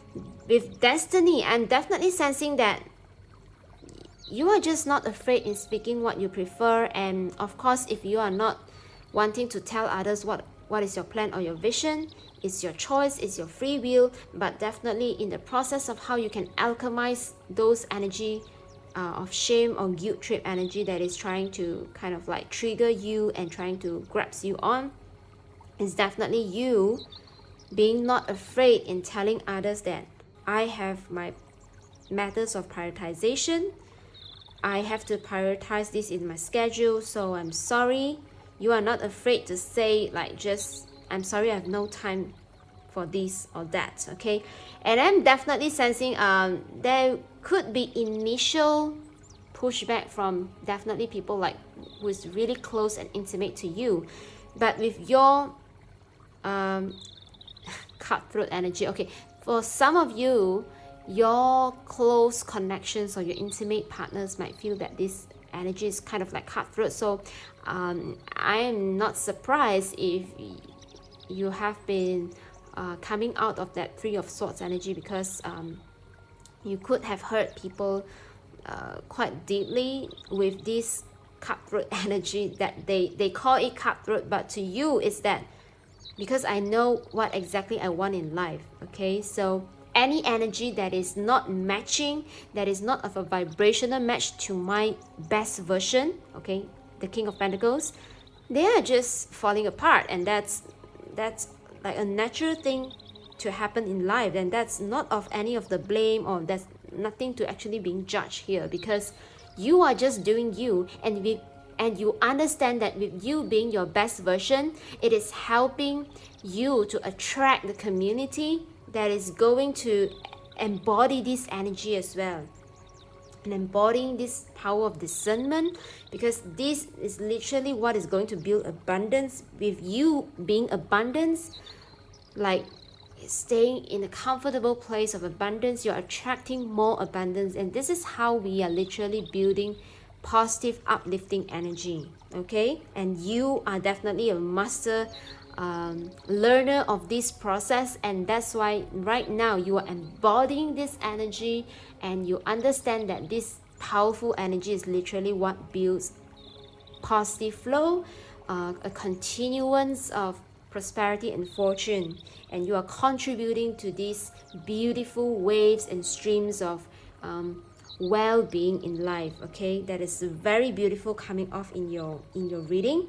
with Destiny, I'm definitely sensing that you are just not afraid in speaking what you prefer. And of course, if you are not wanting to tell others what is your plan or your vision, it's your choice, it's your free will. But definitely in the process of how you can alchemize those energy of shame or guilt trip energy that is trying to kind of like trigger you and trying to grasp you on, is definitely you being not afraid in telling others that I have my methods of prioritization. I have to prioritize this in my schedule, so I'm sorry. You are not afraid to say like, just I'm sorry, I have no time for this or that, okay. And I'm definitely sensing there could be initial pushback from definitely people like who is really close and intimate to you, but with your cutthroat energy, okay, for some of you, your close connections or your intimate partners might feel that this energy is kind of like cutthroat. So I am not surprised if you have been coming out of that Three of Swords energy, because you could have hurt people quite deeply with this cutthroat energy, that they call it cutthroat, but to you it's that because I know what exactly I want in life, okay. So any energy that is not matching, that is not of a vibrational match to my best version, okay, the King of Pentacles, they are just falling apart, and that's like a natural thing to happen in life, and that's not of any of the blame, or that's nothing to actually being judged here, because you are just doing you, and you understand that with you being your best version, it is helping you to attract the community that is going to embody this energy as well, and embodying this power of discernment, because this is literally what is going to build abundance. With you being abundance, like staying in a comfortable place of abundance, you're attracting more abundance, and this is how we are literally building positive uplifting energy, okay. And you are definitely a master learner of this process, and that's why right now you are embodying this energy, and you understand that this powerful energy is literally what builds positive flow, a continuance of prosperity and fortune, and you are contributing to these beautiful waves and streams of well-being in life, okay. That is very beautiful coming off in your reading.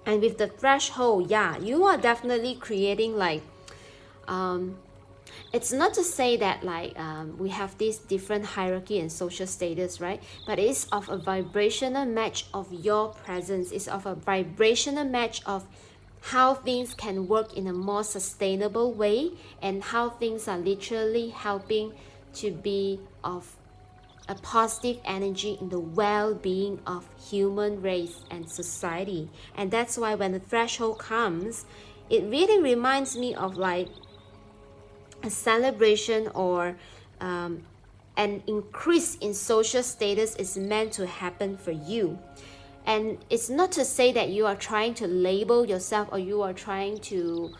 And with the threshold, yeah, you are definitely creating like It's not to say that like we have this different hierarchy and social status, right? But it's of a vibrational match of your presence. It's of a vibrational match of how things can work in a more sustainable way, and how things are literally helping to be of a positive energy in the well-being of human race and society. And that's why when the threshold comes, it really reminds me of like a celebration, or an increase in social status is meant to happen for you. And it's not to say that you are trying to label yourself, or you are trying to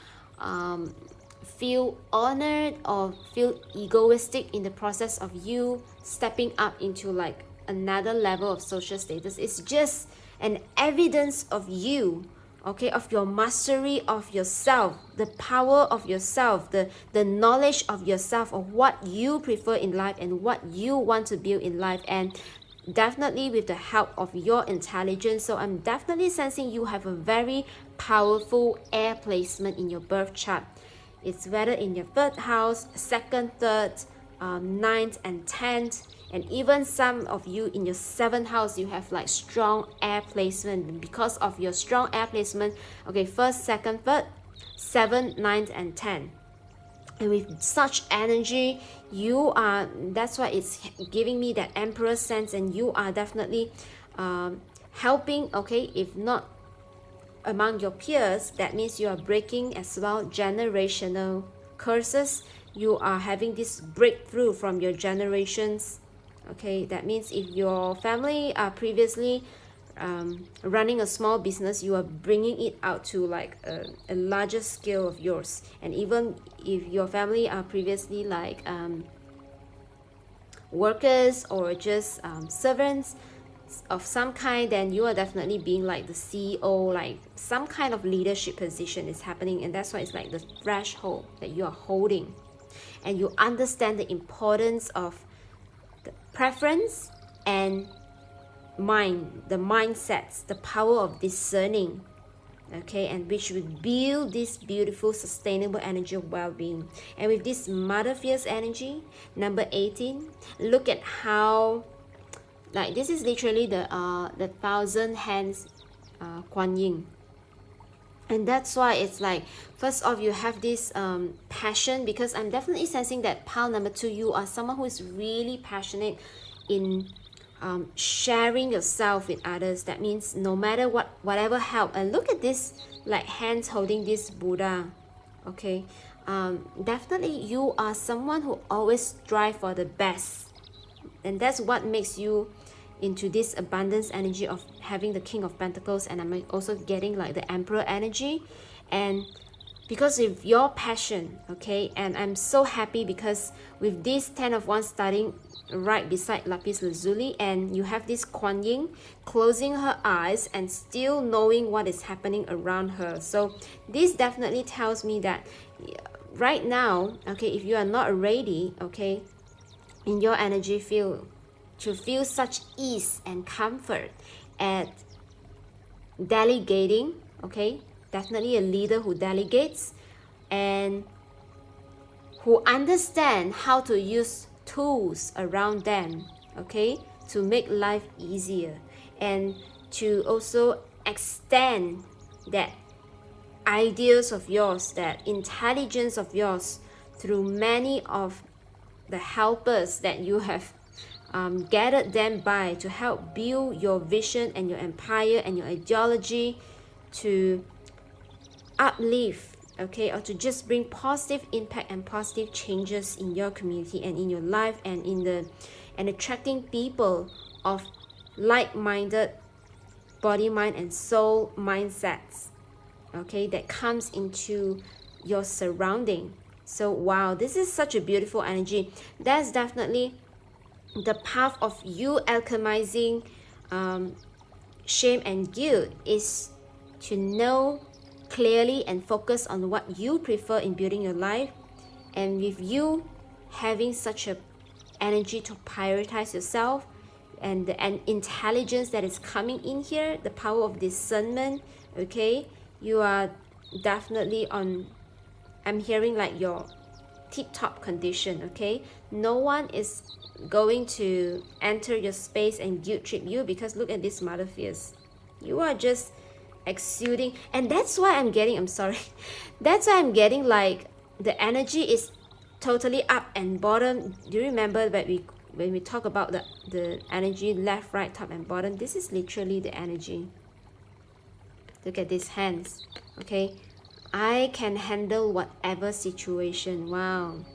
feel honored or feel egoistic in the process of you stepping up into like another level of social status. It's just an evidence of you, okay, of your mastery of yourself, the power of yourself, the knowledge of yourself, of what you prefer in life and what you want to build in life, and definitely with the help of your intelligence. So I'm definitely sensing you have a very powerful air placement in your birth chart. It's whether in your third house, second, third, ninth and 10th, and even some of you in your seventh house, you have like strong air placement. Because of your strong air placement, okay, first, second, third, 7, 9th and 10th. And with such energy, you are, that's why it's giving me that emperor sense, and you are definitely helping, okay, if not among your peers, that means you are breaking as well generational curses. You are having this breakthrough from your generations, okay. That means if your family are previously running a small business, you are bringing it out to like a larger scale of yours. And even if your family are previously like workers or just servants of some kind, then you are definitely being like the CEO, like some kind of leadership position is happening. And that's why it's like the threshold that you are holding, and you understand the importance of the preference and the mindsets, the power of discerning, okay, and which will build this beautiful sustainable energy of well-being. And with this mother fierce energy, number 18, look at how like this is literally the thousand hands Kuan Yin. And that's why it's like, first off, you have this passion, because I'm definitely sensing that pile number 2, you are someone who is really passionate in sharing yourself with others. That means no matter whatever help. And look at this, like hands holding this Buddha, okay. Definitely you are someone who always strive for the best, and that's what makes you into this abundance energy of having the King of Pentacles. And I'm also getting like the Emperor energy, and because of your passion, okay. And I'm so happy because with this 10 of Wands starting right beside Lapis Lazuli, and you have this Kuan Yin closing her eyes and still knowing what is happening around her. So this definitely tells me that right now, okay, if you are not ready, okay, in your energy field to feel such ease and comfort at delegating, okay, definitely a leader who delegates and who understand how to use tools around them, okay, to make life easier, and to also extend that ideas of yours, that intelligence of yours, through many of the helpers that you have gathered them by, to help build your vision and your empire and your ideology, to uplift, okay, or to just bring positive impact and positive changes in your community and in your life, and attracting people of like-minded body, mind and soul mindsets, okay, that comes into your surrounding. So wow, this is such a beautiful energy. That's definitely the path of you alchemizing shame and guilt, is to know clearly and focus on what you prefer in building your life. And with you having such a energy to prioritize yourself, and the intelligence that is coming in here, the power of discernment, okay, you are definitely on, I'm hearing like your tip-top condition, okay? No one is going to enter your space and guilt trip you, because look at this mother fierce. You are just exuding, and that's why I'm getting, I'm sorry, that's why I'm getting like the energy is totally up and bottom. Do you remember that when we talk about the energy left, right, top and bottom? This is literally the energy. Look at these hands, okay? I can handle whatever situation. Wow,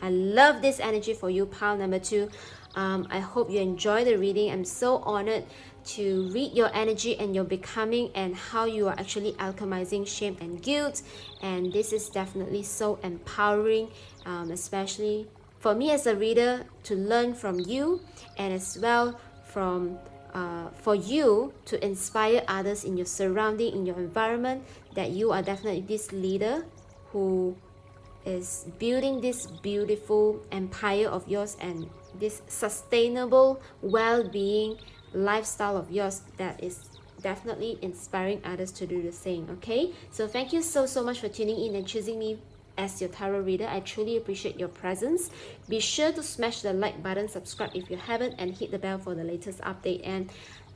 I love this energy for you, pile number 2. I hope you enjoy the reading. I'm so honored to read your energy and your becoming, and how you are actually alchemizing shame and guilt. And this is definitely so empowering, especially for me as a reader, to learn from you, and as well from for you to inspire others in your surrounding, in your environment, that you are definitely this leader who is building this beautiful empire of yours, and this sustainable well-being lifestyle of yours that is definitely inspiring others to do the same. Okay, so thank you so much for tuning in and choosing me as your tarot reader. I truly appreciate your presence. Be sure to smash the like button, subscribe if you haven't, and hit the bell for the latest update. And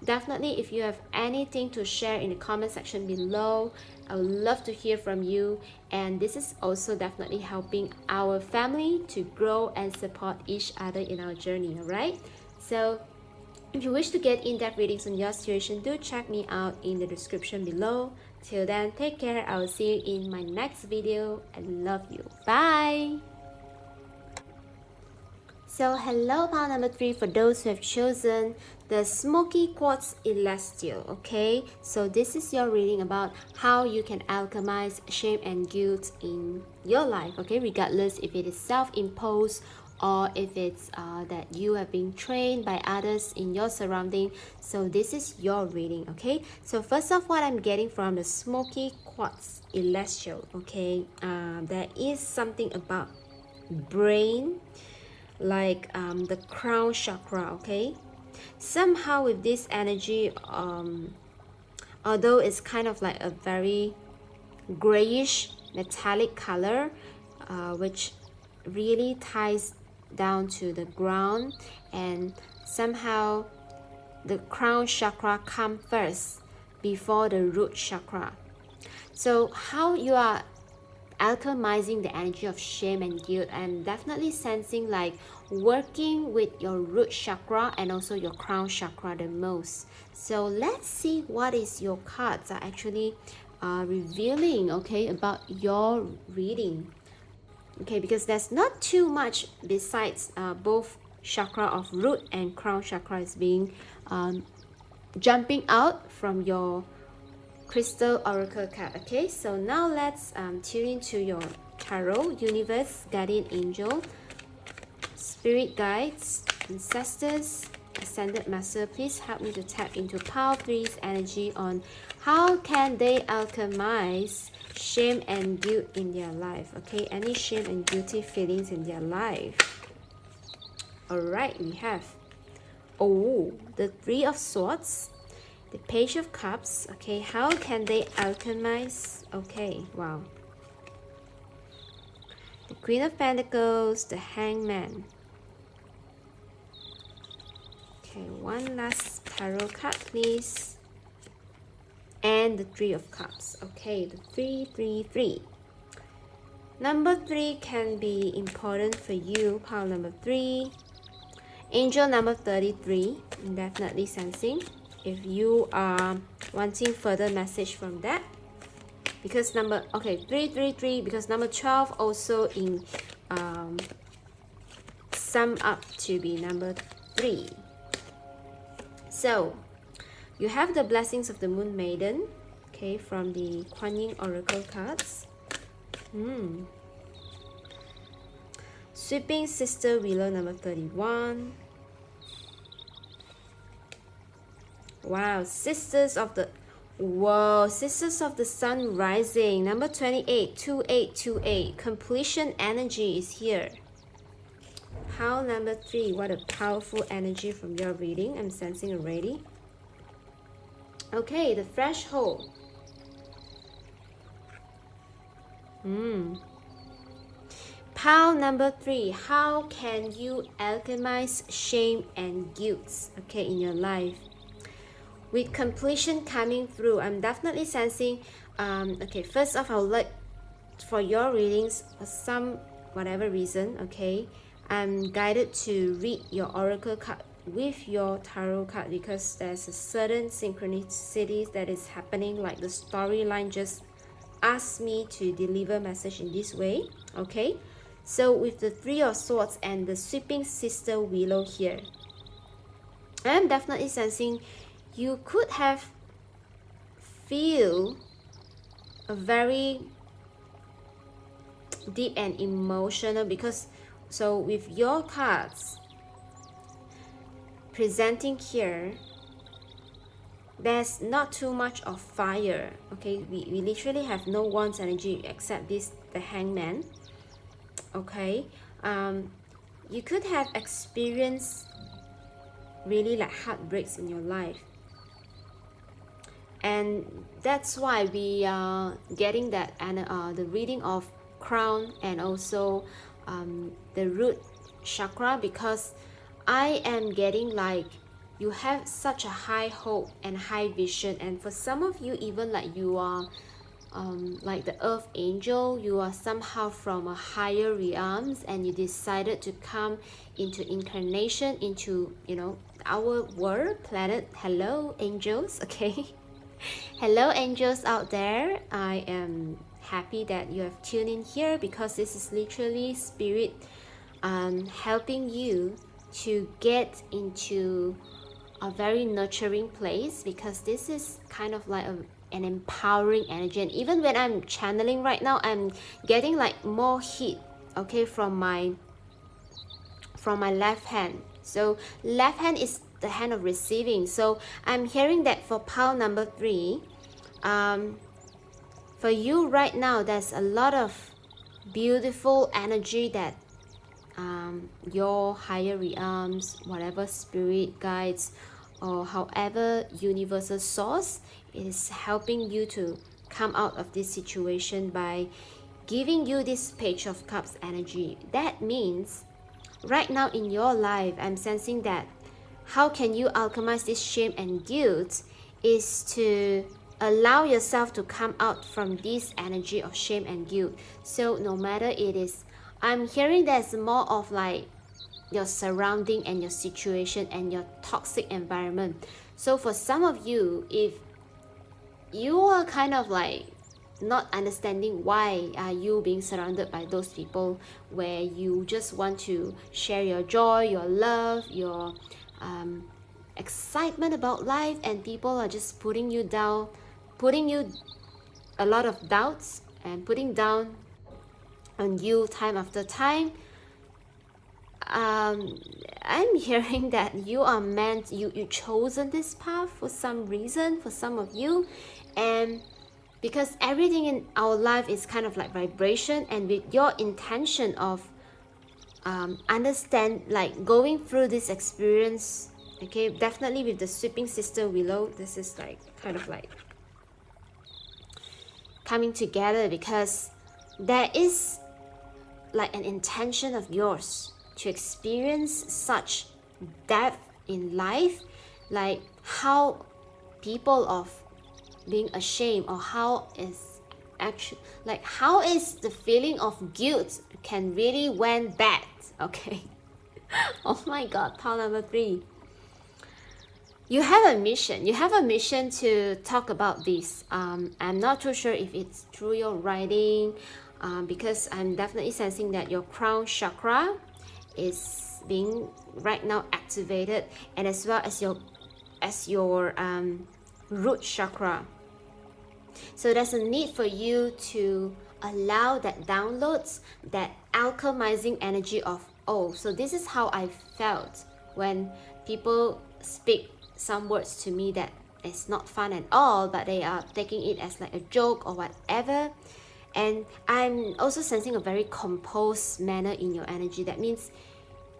definitely, if you have anything to share in the comment section below, I would love to hear from you. And this is also definitely helping our family to grow and support each other in our journey. All right, so if you wish to get in-depth readings on your situation, do check me out in the description below. Till then, take care. I will see you in my next video. I love you. Bye. So hello, pile number 3, for those who have chosen the Smoky Quartz Celestial. Okay, so this is your reading about how you can alchemize shame and guilt in your life. Okay, regardless if it is self-imposed or if it's that you have been trained by others in your surrounding. So this is your reading. Okay, so first off, what I'm getting from the Smoky Quartz Celestial, okay, there is something about brain, like the crown chakra. Okay, somehow with this energy, although it's kind of like a very grayish metallic color, which really ties down to the ground, and somehow the crown chakra come first before the root chakra. So how you are alchemizing the energy of shame and guilt, I'm definitely sensing like working with your root chakra and also your crown chakra the most. So let's see what is your cards are actually revealing, okay, about your reading. Okay, because there's not too much besides both chakra of root and crown chakra is being jumping out from your crystal oracle card. Okay, so now let's tune into your tarot, universe, guardian angel, spirit guides, ancestors, ascended master. Please help me to tap into pile 3's energy on how can they alchemize shame and guilt in their life. Okay, any shame and guilty feelings in their life. All right, we have the 3 of swords, the page of cups. Okay, how can they alchemize? Okay, wow, the queen of pentacles, the hangman. Okay, one last tarot card please, and the 3 of cups. Okay, the 333. Number 3 can be important for you, pile number 3. Angel number 33, I'm definitely sensing if you are wanting further message from that, because number 333, because number 12 also in sum up to be number 3. So you have the blessings of the moon maiden, okay, from the Kuan Yin oracle cards. Sweeping sister willow number 31. Wow, sisters of the sisters of the sun rising number 28, 2828. Completion energy is here. Pile number 3, what a powerful energy from your reading I'm sensing already. Okay, the threshold. Pile number 3, how can you alchemize shame and guilt, okay, in your life? With completion coming through, I'm definitely sensing, okay, first off, I would like for your readings, for some whatever reason, okay, I'm guided to read your oracle card with your tarot card because there's a certain synchronicity that is happening, like the storyline just asked me to deliver message in this way, okay? So with the 3 of Swords and the sweeping sister willow here, I'm definitely sensing you could have feel a very deep and emotional, because so with your cards presenting here, there's not too much of fire, okay? We literally have no Wands energy except this, the Hangman, okay? You could have experienced really like heartbreaks in your life, and that's why we are getting that, and the reading of crown and also the root chakra, because I am getting like you have such a high hope and high vision, and for some of you even like you are like the earth angel, you are somehow from a higher realms and you decided to come into incarnation into, you know, our world planet. Hello angels, okay? Hello angels out there, I am happy that you have tuned in here, because this is literally spirit helping you to get into a very nurturing place, because this is kind of like an empowering energy. And even when I'm channeling right now, I'm getting like more heat, okay, from my left hand. So left hand is the hand of receiving. So I'm hearing that for pile number 3, for you right now, there's a lot of beautiful energy that your higher realms, whatever spirit guides or however universal source is helping you to come out of this situation by giving you this Page of Cups energy. That means right now in your life, I'm sensing that how can you alchemize this shame and guilt is to allow yourself to come out from this energy of shame and guilt. So no matter it is, I'm hearing there's more of like your surrounding and your situation and your toxic environment. So for some of you, if you are kind of like not understanding why are you being surrounded by those people where you just want to share your joy, your love, your excitement about life, and people are just putting you down, putting you a lot of doubts and putting down on you time after time. I'm hearing that you are meant, you chosen this path for some reason, for some of you, and because everything in our life is kind of like vibration, and with your intention of understand, like going through this experience, okay, definitely with the sweeping sister willow, this is like kind of like coming together, because there is like an intention of yours to experience such depth in life, like how people of being ashamed, or how is actually like how is the feeling of guilt can really went bad, okay? Oh my god, pile number 3, you have a mission to talk about this. I'm not too sure if it's through your writing, because I'm definitely sensing that your crown chakra is being right now activated, and as well as your root chakra. So there's a need for you to allow that downloads, that alchemizing energy of, oh, so this is how I felt when people speak some words to me that is not fun at all, but they are taking it as like a joke or whatever. And I'm also sensing a very composed manner in your energy. That means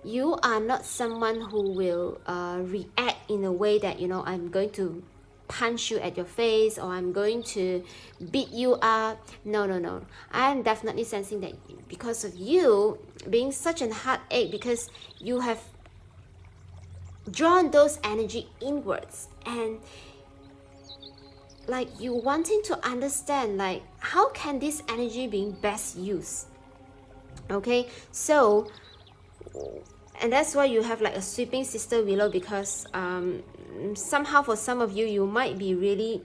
you are not someone who will react in a way that, you know, I'm going to punch you at your face, or I'm going to beat you up. No, no, no. I'm definitely sensing that because of you being such an heartache, because you have drawn those energy inwards, and like you wanting to understand like how can this energy being best used. Okay, so and that's why you have like a sweeping sister willow, because somehow for some of you, you might be really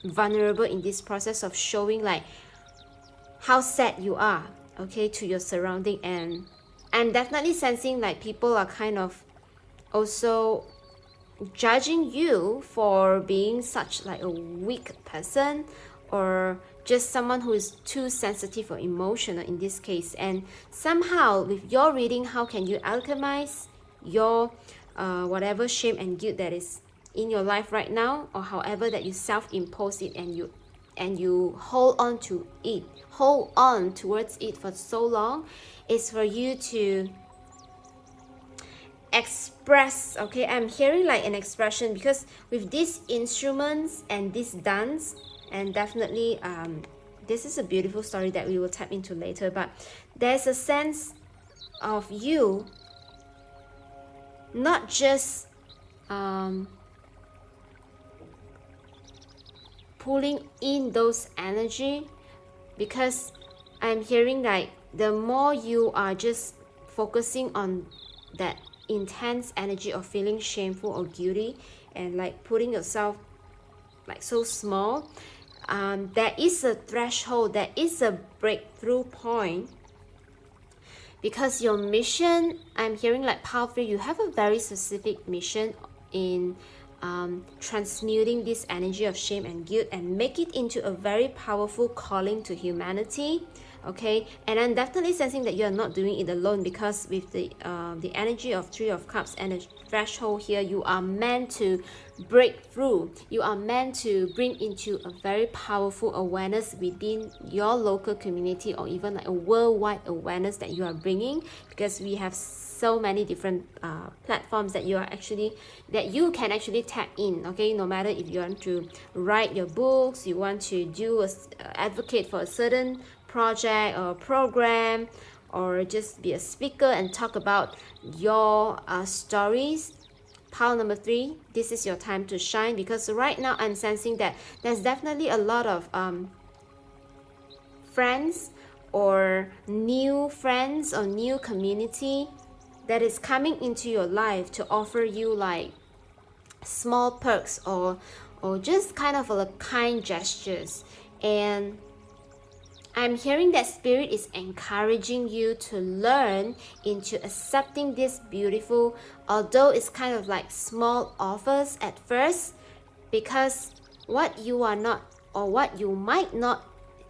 vulnerable in this process of showing like how sad you are, okay, to your surrounding. And I'm definitely sensing like people are kind of also judging you for being such like a weak person, or just someone who is too sensitive or emotional in this case. And somehow with your reading, how can you alchemize your whatever shame and guilt that is in your life right now, or however that you self-impose it, and you hold on to it, hold on towards it for so long, is for you to express. Okay, I'm hearing like an expression, because with these instruments and this dance, and definitely this is a beautiful story that we will tap into later, but there's a sense of you not just pulling in those energy, because I'm hearing like the more you are just focusing on that intense energy of feeling shameful or guilty, and like putting yourself like so small, there is a threshold, there is a breakthrough point, because your mission, I'm hearing like powerfully, you have a very specific mission in transmuting this energy of shame and guilt and make it into a very powerful calling to humanity. Okay, and I'm definitely sensing that you're not doing it alone, because with the energy of Three of Cups and the threshold here, you are meant to break through. You are meant to bring into a very powerful awareness within your local community, or even like a worldwide awareness that you are bringing, because we have so many different platforms that you can actually tap in. Okay, no matter if you want to write your books, you want to do advocate for a certain project or program, or just be a speaker and talk about your stories. Pile number 3, this is your time to shine, because right now I'm sensing that there's definitely a lot of friends or new friends or new community that is coming into your life to offer you like small perks, or just kind of like kind gestures. And I'm hearing that spirit is encouraging you to learn into accepting this beautiful, although it's kind of like small offers at first, because what you are not, or what you might not,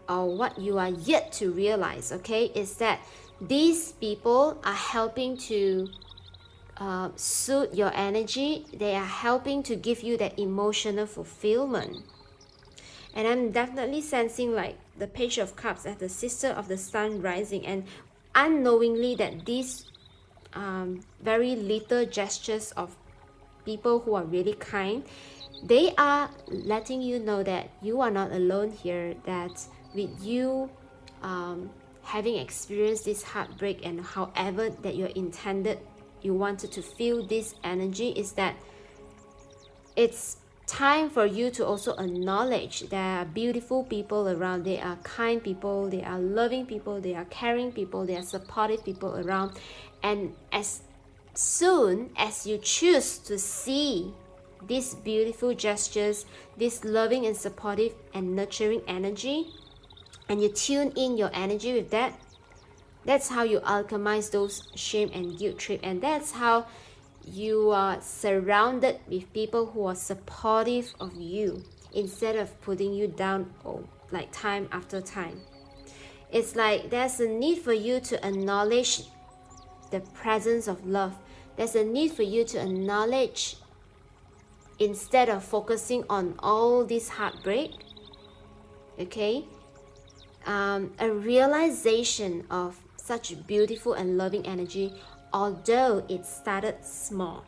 or what you are yet to realize, okay, is that these people are helping to soothe your energy. They are helping to give you that emotional fulfillment. And I'm definitely sensing like the Page of Cups as the sister of the sun rising, and unknowingly that these very little gestures of people who are really kind, they are letting you know that you are not alone here, that with you having experienced this heartbreak, and however that you're intended, you wanted to feel this energy, is that it's time for you to also acknowledge there are beautiful people around. They are kind people, they are loving people, they are caring people, they are supportive people around. And as soon as you choose to see these beautiful gestures, this loving and supportive and nurturing energy, and you tune in your energy with that, that's how you alchemize those shame and guilt trip. And that's how you are surrounded with people who are supportive of you, instead of putting you down, like time after time. It's like there's a need for you to acknowledge the presence of love. There's a need for you to acknowledge, instead of focusing on all this heartbreak, okay, a realization of such beautiful and loving energy. Although it started small,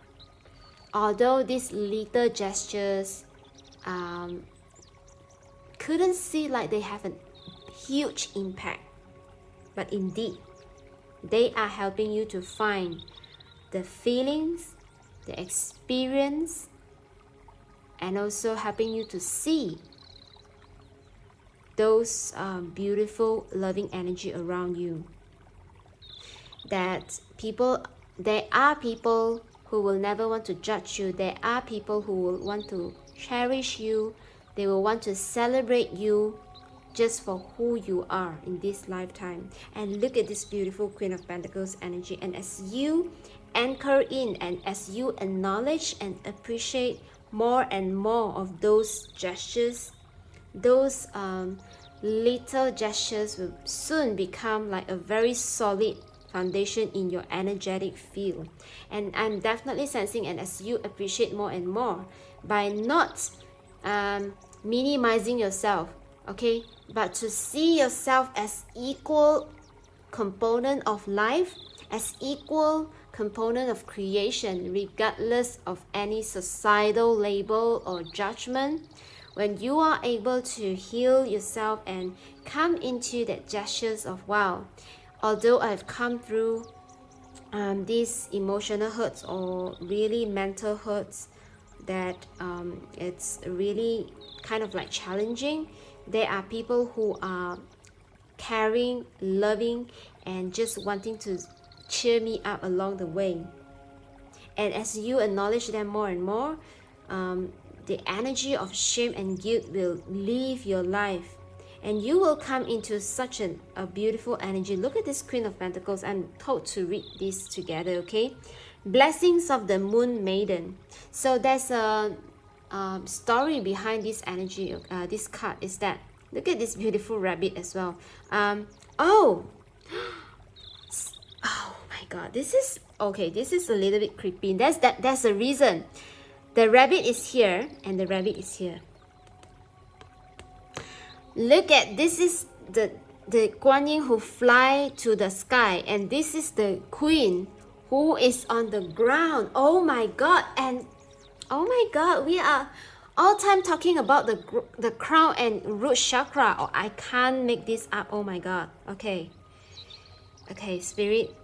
although these little gestures couldn't see like they have a huge impact, but indeed they are helping you to find the feelings, the experience, and also helping you to see those beautiful loving energy around you. That there are people who will never want to judge you. There are people who will want to cherish you. They will want to celebrate you just for who you are in this lifetime. And look at this beautiful Queen of Pentacles energy. And as you anchor in and as you acknowledge and appreciate more and more of those gestures, those little gestures will soon become like a very solid foundation in your energetic field. And I'm definitely sensing, and as you appreciate more and more, by not minimizing yourself, okay, but to see yourself as equal component of life, as equal component of creation, regardless of any societal label or judgment. When you are able to heal yourself and come into that gestures of, wow, although I've come through these emotional hurts or really mental hurts that it's really kind of like challenging, there are people who are caring, loving, and just wanting to cheer me up along the way. And as you acknowledge them more and more, the energy of shame and guilt will leave your life, and you will come into such a beautiful energy. Look at this Queen of Pentacles. I'm told to read this together, okay? Blessings of the Moon Maiden. So there's a story behind this energy. This card is that, look at this beautiful rabbit as well. Oh my god, this is okay. This is a little bit creepy. That's the reason. The rabbit is here and the rabbit is here. Look at, this is the Guan Yin who fly to the sky, and this is the Queen who is on the ground. Oh my god. And oh my god, we are all time talking about the crown and root chakra. Oh, I can't make this up. Oh my god. Okay, Spirit.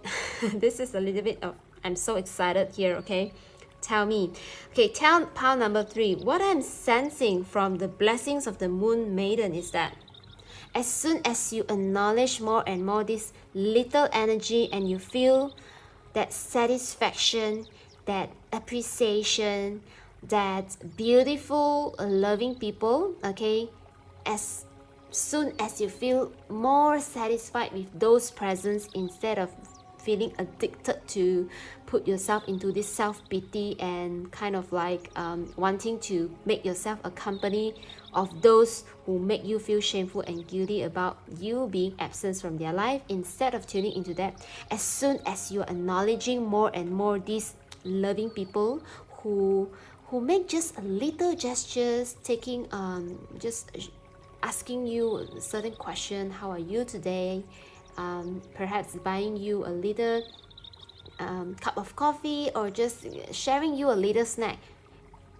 This is a little bit of, I'm so excited here. Okay, tell me. Okay, tell pile number 3. What I'm sensing from the blessings of the Moon Maiden is that as soon as you acknowledge more and more this little energy, and you feel that satisfaction, that appreciation, that beautiful loving people, okay, as soon as you feel more satisfied with those presents, instead of feeling addicted to put yourself into this self-pity and kind of like wanting to make yourself a company of those who make you feel shameful and guilty about you being absent from their life, instead of tuning into that, as soon as you're acknowledging more and more these loving people who make just a little gestures, taking just asking you a certain question, how are you today, perhaps buying you a little cup of coffee, or just sharing you a little snack,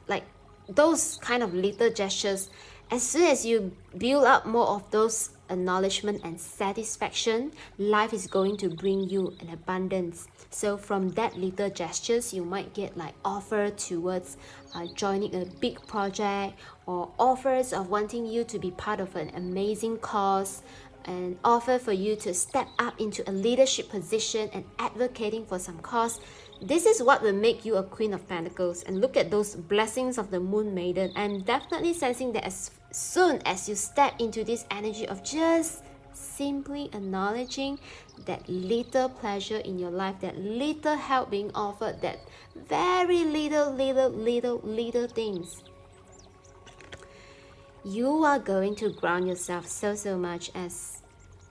like those kind of little gestures. As soon as you build up more of those acknowledgement and satisfaction, life is going to bring you an abundance. So from that little gestures, you might get like offer towards joining a big project, or offers of wanting you to be part of an amazing cause, an offer for you to step up into a leadership position and advocating for some cause. This is what will make you a Queen of Pentacles. And look at those blessings of the Moon Maiden. I'm definitely sensing that as soon as you step into this energy of just simply acknowledging that little pleasure in your life, that little help being offered, that very little things, you are going to ground yourself so much. As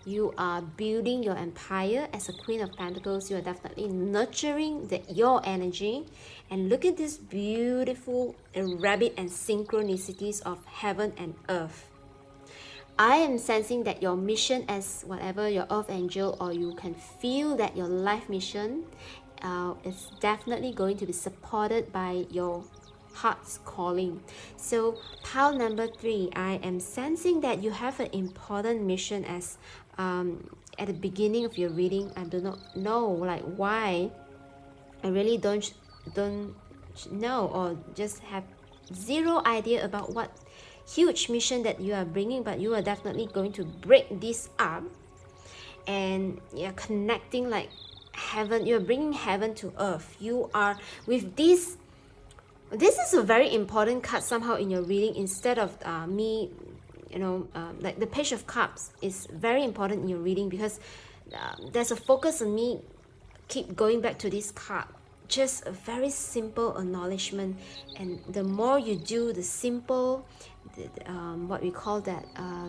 you are building your empire as a Queen of Pentacles, you are definitely nurturing your energy. And look at this beautiful rabbit and synchronicities of heaven and earth. I am sensing that your mission as whatever your earth angel, or you can feel that your life mission is definitely going to be supported by your heart's calling. So pile number 3, I am sensing that you have an important mission as at the beginning of your reading. I do not know like why. I really don't know, or just have zero idea about what huge mission that you are bringing, but you are definitely going to break this up, and you're connecting like heaven. You're bringing heaven to earth. You are with this. This is a very important card somehow in your reading. Instead of me, like the Page of Cups is very important in your reading, because there's a focus on me keep going back to this card. Just a very simple acknowledgement, and the more you do the simple, what we call that,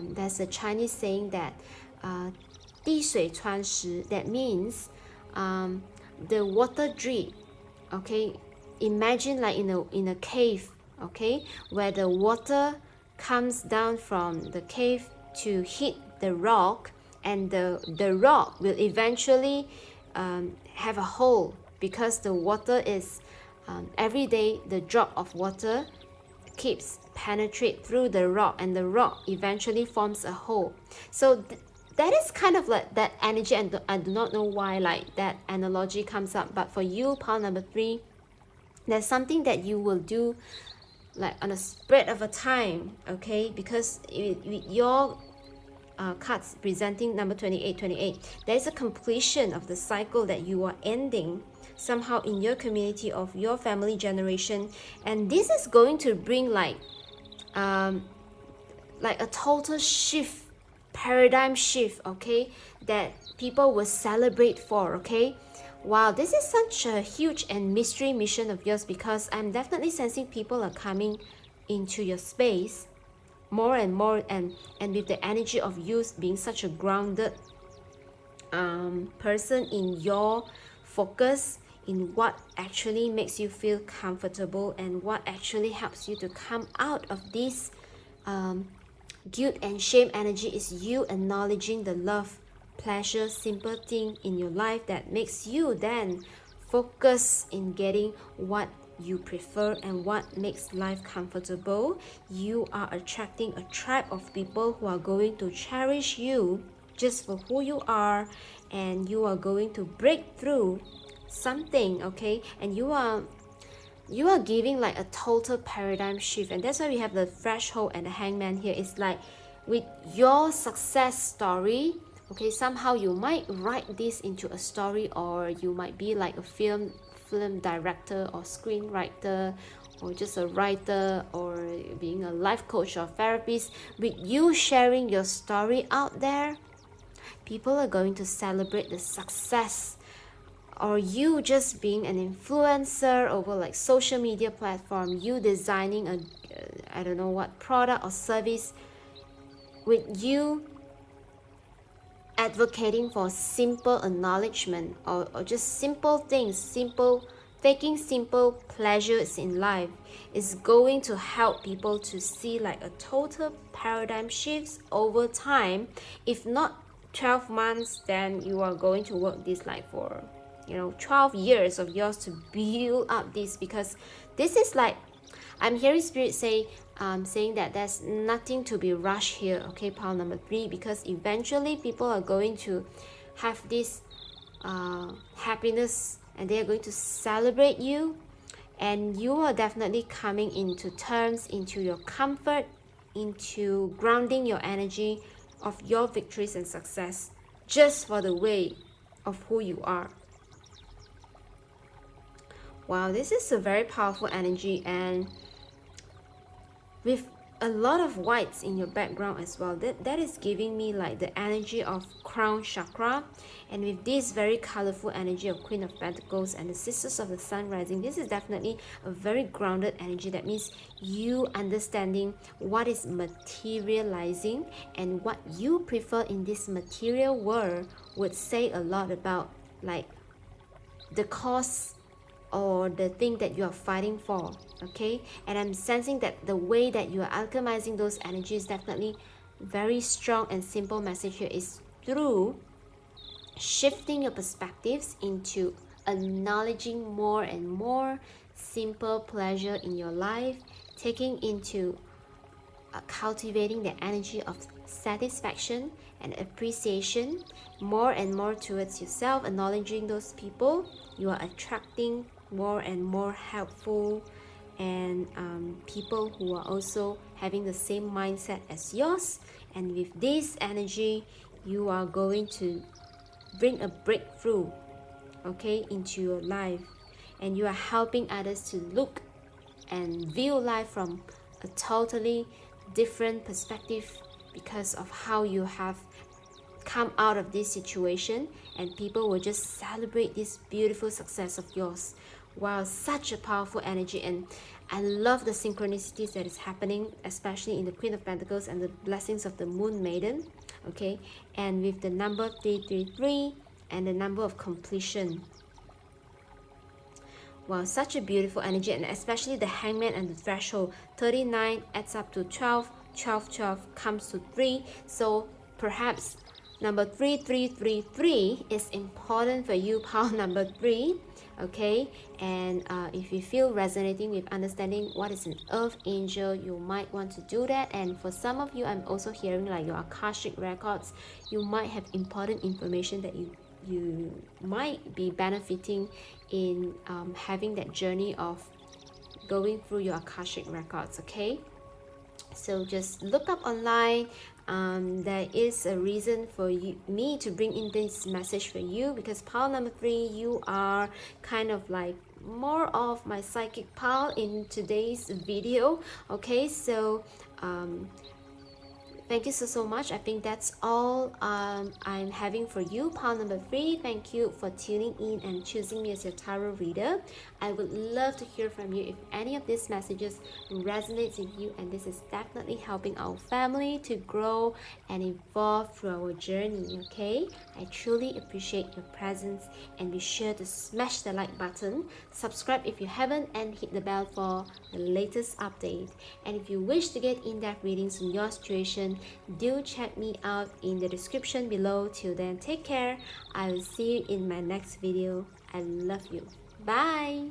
there's a Chinese saying that 滴水穿石, that means the water drip. Okay, imagine like in a cave, okay, where the water comes down from the cave to hit the rock, and the rock will eventually have a hole, because the water is every day the drop of water keeps penetrate through the rock, and the rock eventually forms a hole. So that is kind of like that energy, and I do not know why like that analogy comes up. But for you, pile number 3, there's something that you will do like on a spread of a time, okay, because with your cards presenting number 28, there's a completion of the cycle that you are ending somehow in your community of your family generation, and this is going to bring like a total shift, paradigm shift, okay, that people will celebrate for. Okay, wow, this is such a huge and mystery mission of yours, because I'm definitely sensing people are coming into your space more and more, and with the energy of you being such a grounded person in your focus, in what actually makes you feel comfortable, and what actually helps you to come out of this guilt and shame energy, is you acknowledging the love, pleasure, simple thing in your life that makes you then focus in getting what you prefer and what makes life comfortable. You are attracting a tribe of people who are going to cherish you just for who you are, and you are going to break through something, okay, and you are giving like a total paradigm shift. And that's why we have the threshold and the hangman here. It's like with your success story, okay, somehow you might write this into a story, or you might be like a film director or screenwriter, or just a writer, or being a life coach or therapist. With you sharing your story out there, people are going to celebrate the success, or you just being an influencer over like social media platform, you designing a I don't know what product or service, with you advocating for simple acknowledgement, or just simple things, taking simple pleasures in life, is going to help people to see like a total paradigm shifts over time. If not 12 months, then you are going to work this like for 12 years of yours to build up this, because this is like, I'm hearing spirit say saying that there's nothing to be rushed here, okay, pile number 3, because eventually people are going to have this happiness, and they are going to celebrate you, and you are definitely coming into terms, into your comfort, into grounding your energy of your victories and success, just for the way of who you are. Wow, this is a very powerful energy, and with a lot of whites in your background as well, that is giving me like the energy of crown chakra, and with this very colorful energy of Queen of Pentacles and the Sisters of the Sun rising, this is definitely a very grounded energy. That means you understanding what is materializing, and what you prefer in this material world would say a lot about like the cause or the thing that you are fighting for, okay? And I'm sensing that the way that you are alchemizing those energies, definitely very strong and simple message here, is through shifting your perspectives into acknowledging more and more simple pleasure in your life, taking into cultivating the energy of satisfaction and appreciation more and more towards yourself, acknowledging those people. You are attracting more and more helpful and people who are also having the same mindset as yours. And with this energy, you are going to bring a breakthrough, okay, into your life, and you are helping others to look and view life from a totally different perspective because of how you have come out of this situation, and people will just celebrate this beautiful success of yours. Wow, such a powerful energy. And I love the synchronicities that is happening, especially in the Queen of Pentacles and the blessings of the Moon Maiden, okay, and with the number 333 and the number of completion. Wow, such a beautiful energy, and especially the Hangman and the Threshold. 39 adds up to 12, 12, 12 comes to 3. So perhaps number 3333 is important for you, pile number 3, okay? And if you feel resonating with understanding what is an Earth Angel, you might want to do that. And for some of you, I'm also hearing like your Akashic records, you might have important information that you might be benefiting in having that journey of going through your Akashic records, okay? So just look up online. There is a reason for me to bring in this message for you, because pile number 3, you are kind of like more of my psychic pile in today's video, okay? So thank you so much. I think that's all I'm having for you, pile number 3. Thank you for tuning in and choosing me as your tarot reader. I would love to hear from you if any of these messages resonates with you, and this is definitely helping our family to grow and evolve through our journey, okay? I truly appreciate your presence, and be sure to smash the like button, subscribe if you haven't, and hit the bell for the latest update. And if you wish to get in-depth readings on your situation, do check me out in the description below. Till then, take care. I will see you in my next video. I love you. Bye.